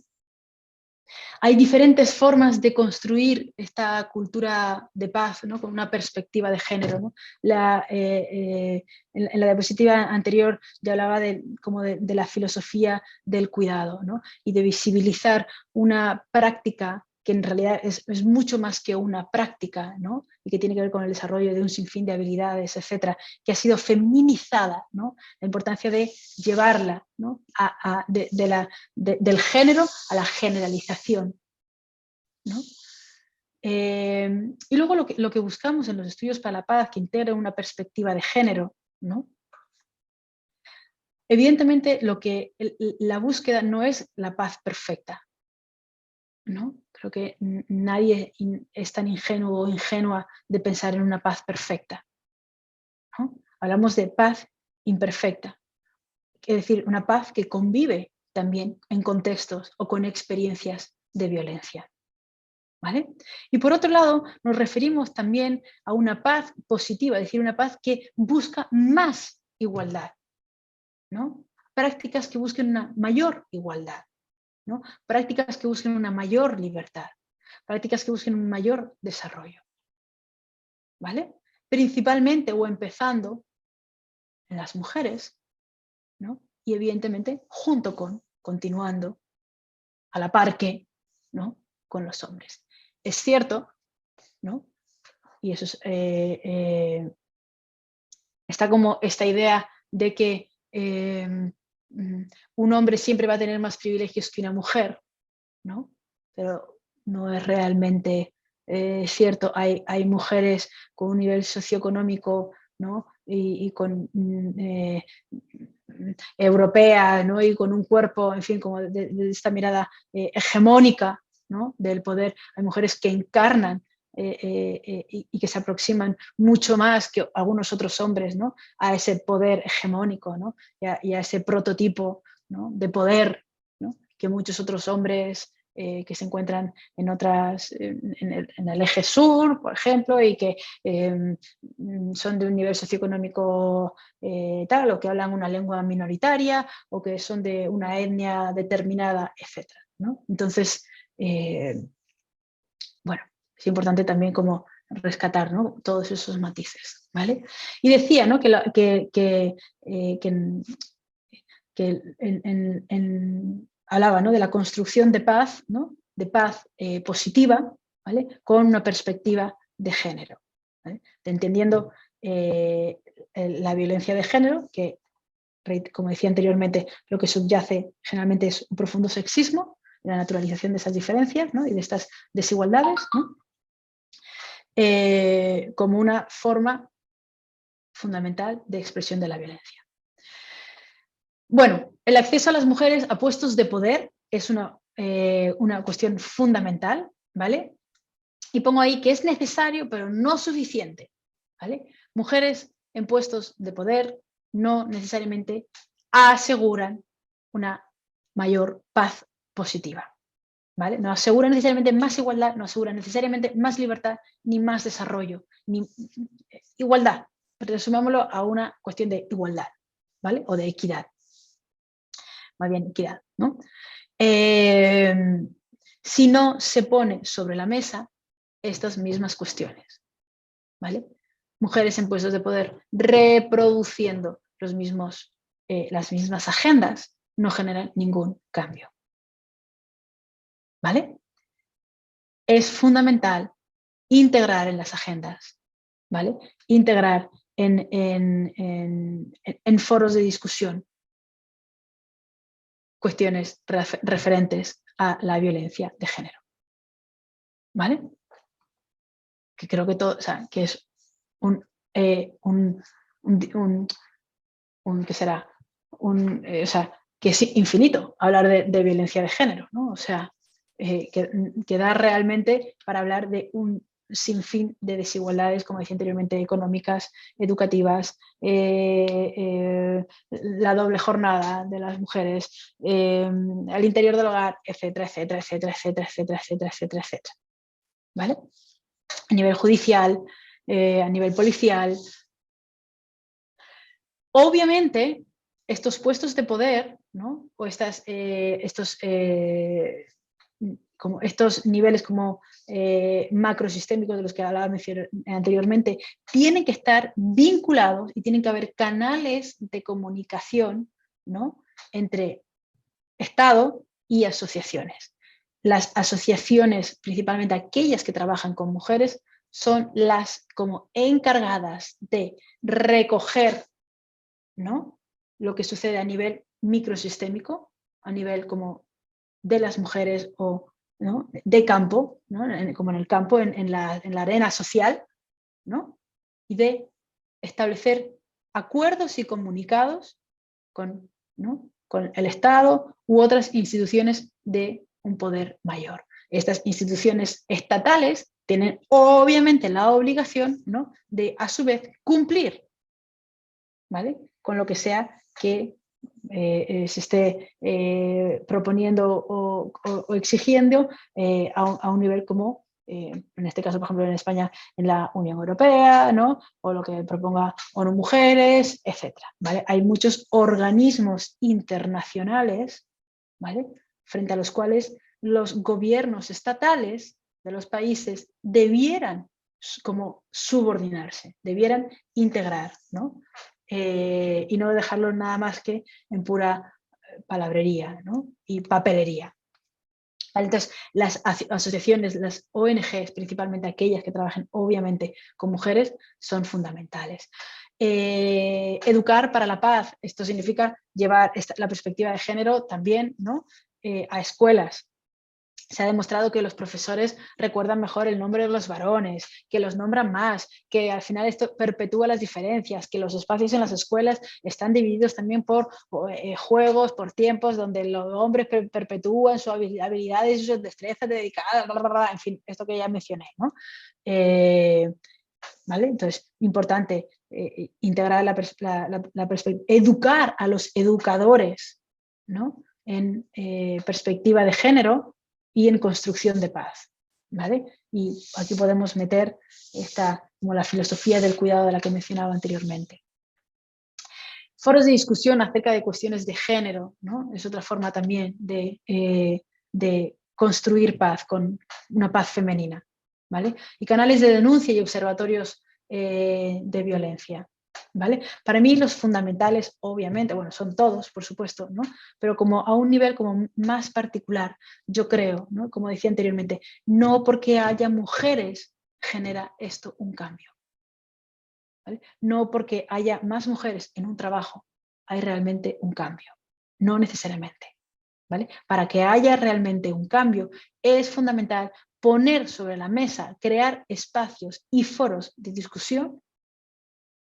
Hay diferentes formas de construir esta cultura de paz, ¿no?, con una perspectiva de género, ¿no? En la diapositiva anterior yo hablaba de la filosofía del cuidado, ¿no?, y de visibilizar una práctica que en realidad es mucho más que una práctica, ¿no?, y que tiene que ver con el desarrollo de un sinfín de habilidades, etcétera, que ha sido feminizada, ¿no? La importancia de llevarla, ¿no?, del género a la generalización, ¿no? Y luego lo que buscamos en los estudios para la paz, que integre una perspectiva de género, ¿no? Evidentemente, la búsqueda no es la paz perfecta, ¿no? Creo que nadie es tan ingenuo o ingenua de pensar en una paz perfecta, ¿no? Hablamos de paz imperfecta, es decir, una paz que convive también en contextos o con experiencias de violencia, ¿vale? Y por otro lado, nos referimos también a una paz positiva, es decir, una paz que busca más igualdad, ¿no? Prácticas que busquen una mayor igualdad, ¿no? Prácticas que busquen una mayor libertad, prácticas que busquen un mayor desarrollo, ¿vale? Principalmente o empezando en las mujeres, ¿no? Y evidentemente continuando a la par que, ¿no?, con los hombres. Es cierto, ¿no?, y eso está como esta idea de que un hombre siempre va a tener más privilegios que una mujer, ¿no? Pero no es realmente cierto. Hay mujeres con un nivel socioeconómico, ¿no?, y con europea, ¿no?, y con un cuerpo, en fin, como de esta mirada hegemónica, ¿no?, del poder. Hay mujeres que encarnan y que se aproximan mucho más que algunos otros hombres, ¿no?, a ese poder hegemónico, ¿no?, y a ese prototipo, ¿no?, de poder, ¿no?, que muchos otros hombres que se encuentran en el eje sur, por ejemplo, y que son de un nivel socioeconómico tal, o que hablan una lengua minoritaria, o que son de una etnia determinada, etc., ¿no? Entonces, bueno, es importante también como rescatar, ¿no?, todos esos matices, ¿vale? Y decía, ¿no?, hablaba, ¿no?, de la construcción de paz, ¿no?, de paz positiva, ¿vale?, con una perspectiva de género, ¿vale? Entendiendo la violencia de género, que, como decía anteriormente, lo que subyace generalmente es un profundo sexismo, la naturalización de esas diferencias, ¿no?, y de estas desigualdades, ¿no? como una forma fundamental de expresión de la violencia. Bueno, el acceso a las mujeres a puestos de poder es una cuestión fundamental, ¿vale? Y pongo ahí que es necesario, pero no suficiente, ¿vale? Mujeres en puestos de poder no necesariamente aseguran una mayor paz positiva, ¿vale? No aseguran necesariamente más igualdad, no aseguran necesariamente más libertad, ni más desarrollo, ni igualdad. Resumámoslo a una cuestión de igualdad, ¿vale? O de equidad. Más bien equidad, ¿no? Si no se pone sobre la mesa estas mismas cuestiones, ¿vale? Mujeres en puestos de poder reproduciendo las mismas agendas no generan ningún cambio, ¿vale? Es fundamental integrar en las agendas, ¿vale? Integrar en foros de discusión cuestiones referentes a la violencia de género, ¿vale? Que creo que todo, o sea, que es ¿qué será? O sea, que es infinito hablar de violencia de género, ¿no? O sea, que da realmente para hablar de un sinfín de desigualdades, como decía anteriormente, económicas, educativas, la doble jornada de las mujeres, al interior del hogar, etcétera, etcétera, etcétera, etcétera, etcétera, etcétera, etcétera, etcétera. ¿Vale? A nivel judicial, a nivel policial. Obviamente, estos puestos de poder, ¿no? O estos niveles como macrosistémicos de los que hablaba anteriormente, tienen que estar vinculados y tienen que haber canales de comunicación, ¿no? Entre Estado y asociaciones. Las asociaciones, principalmente aquellas que trabajan con mujeres, son las como encargadas de recoger, ¿no? Lo que sucede a nivel microsistémico, a nivel como de las mujeres o, ¿no? De campo, ¿no? Como en el campo, en la arena social, ¿no? Y de establecer acuerdos y comunicados con, ¿no? con el Estado u otras instituciones de un poder mayor. Estas instituciones estatales tienen obviamente la obligación, ¿no? de a su vez cumplir, ¿vale? con lo que sea que se esté proponiendo o exigiendo a un nivel como, en este caso, por ejemplo, en España, en la Unión Europea, ¿no? o lo que proponga ONU Mujeres, etc. ¿vale? Hay muchos organismos internacionales, ¿vale? frente a los cuales los gobiernos estatales de los países debieran como subordinarse, debieran integrar, ¿no? Y no dejarlo nada más que en pura palabrería, ¿no? y papelería. ¿Vale? Entonces, las asociaciones, las ONGs, principalmente aquellas que trabajan obviamente con mujeres, son fundamentales. Educar para la paz, esto significa llevar la perspectiva de género también, ¿no? A escuelas. Se ha demostrado que los profesores recuerdan mejor el nombre de los varones, que los nombran más, que al final esto perpetúa las diferencias, que los espacios en las escuelas están divididos también por juegos, por tiempos, donde los hombres perpetúan sus habilidades y sus destrezas dedicadas, en fin, esto que ya mencioné, ¿no? ¿Vale? Entonces, importante integrar la perspectiva, educar a los educadores, ¿no? en perspectiva de género, y en construcción de paz, ¿vale? Y aquí podemos meter como la filosofía del cuidado de la que mencionaba anteriormente. Foros de discusión acerca de cuestiones de género, ¿no? Es otra forma también de construir paz, con una paz femenina, ¿vale? Y canales de denuncia y observatorios de violencia. ¿Vale? Para mí los fundamentales, obviamente, bueno, son todos, por supuesto, ¿no? Pero como a un nivel como más particular, yo creo, ¿no? Como decía anteriormente, no porque haya mujeres genera esto un cambio. ¿Vale? No porque haya más mujeres en un trabajo hay realmente un cambio, no necesariamente. ¿Vale? Para que haya realmente un cambio es fundamental poner sobre la mesa, crear espacios y foros de discusión,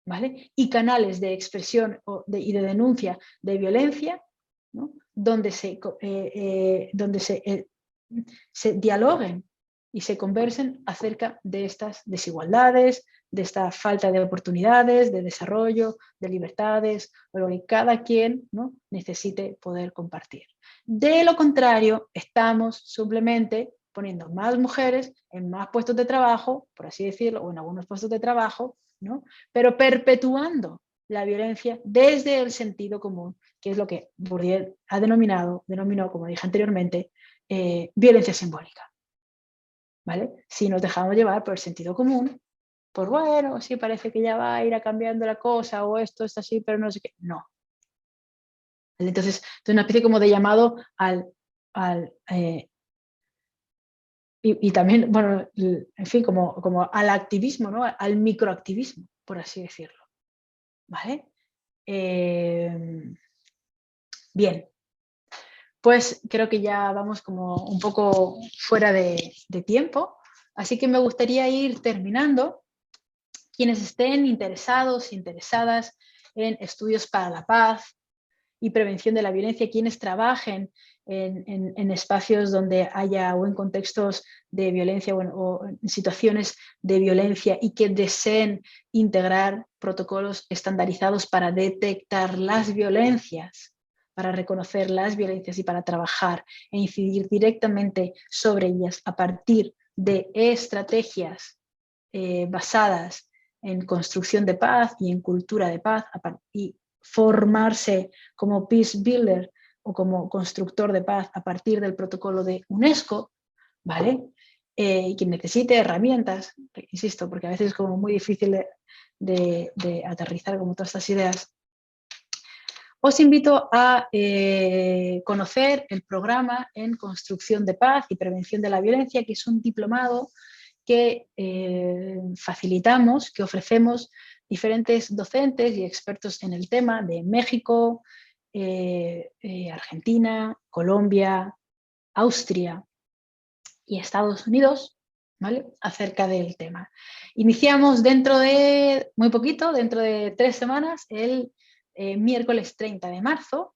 ¿vale? Y canales de expresión y de denuncia de violencia, ¿no? Donde se dialoguen y se conversen acerca de estas desigualdades, de esta falta de oportunidades, de desarrollo, de libertades, o lo que cada quien, ¿no?, necesite poder compartir. De lo contrario, estamos simplemente poniendo más mujeres en más puestos de trabajo, por así decirlo, o en algunos puestos de trabajo, ¿no?, pero perpetuando la violencia desde el sentido común, que es lo que Bourdieu ha denominó, como dije anteriormente, violencia simbólica, ¿vale? Si nos dejamos llevar por el sentido común, pues bueno, sí parece que ya va a ir cambiando la cosa, o esto está así, pero no sé qué. No. Entonces, es una especie como de llamado y también, bueno, en fin, como al activismo, ¿no?, al microactivismo, por así decirlo, ¿vale? Bien, pues creo que ya vamos como un poco fuera de tiempo, así que me gustaría ir terminando. Quienes estén interesados, interesadas en estudios para la paz y prevención de la violencia, quienes trabajen en espacios donde haya o en contextos de violencia o en situaciones de violencia y que deseen integrar protocolos estandarizados para detectar las violencias, para reconocer las violencias y para trabajar e incidir directamente sobre ellas a partir de estrategias basadas en construcción de paz y en cultura de paz, y formarse como peace builder o como constructor de paz a partir del protocolo de UNESCO, ¿vale? Y quien necesite herramientas, insisto, porque a veces es como muy difícil de aterrizar como todas estas ideas, os invito a conocer el programa en construcción de paz y prevención de la violencia, que es un diplomado que facilitamos, que ofrecemos diferentes docentes y expertos en el tema de México, Argentina, Colombia, Austria y Estados Unidos, ¿vale?, acerca del tema. Iniciamos dentro de muy poquito, dentro de 3 semanas, el miércoles 30 de marzo.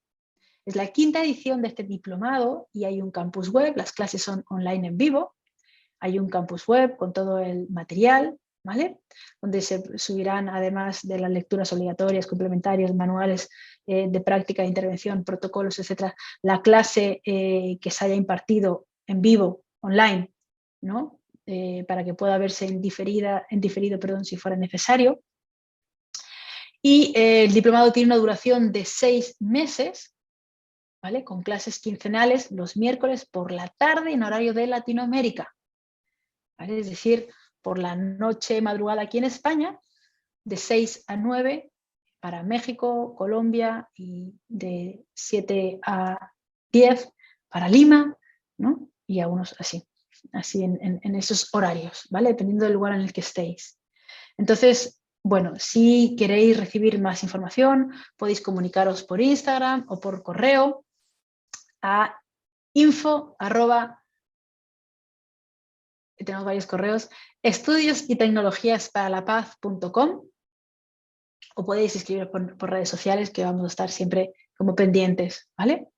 Es la 5ª edición de este diplomado y hay un campus web, las clases son online en vivo. Hay un campus web con todo el material, ¿vale?, donde se subirán, además de las lecturas obligatorias, complementarias, manuales de práctica, de intervención, protocolos, etcétera, la clase que se haya impartido en vivo, online, ¿no?, para que pueda verse en diferido, si fuera necesario. Y el diplomado tiene una duración de 6 meses, ¿vale?, con clases quincenales los miércoles por la tarde en horario de Latinoamérica. ¿Vale? Es decir, por la noche madrugada aquí en España, de 6 a 9 para México, Colombia, y de 7 a 10 para Lima, ¿no?, y algunos así en esos horarios, ¿vale?, dependiendo del lugar en el que estéis. Entonces, bueno, si queréis recibir más información, podéis comunicaros por Instagram o por correo a info@ tenemos varios correos, estudiosytecnologiasparalapaz.com, o podéis escribir por redes sociales, que vamos a estar siempre como pendientes, ¿vale?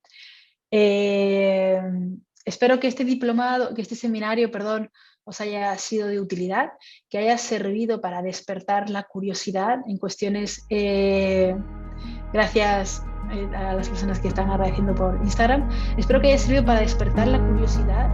Espero que este seminario, os haya sido de utilidad, que haya servido para despertar la curiosidad en cuestiones, gracias a las personas que están agradeciendo por Instagram, espero que haya servido para despertar la curiosidad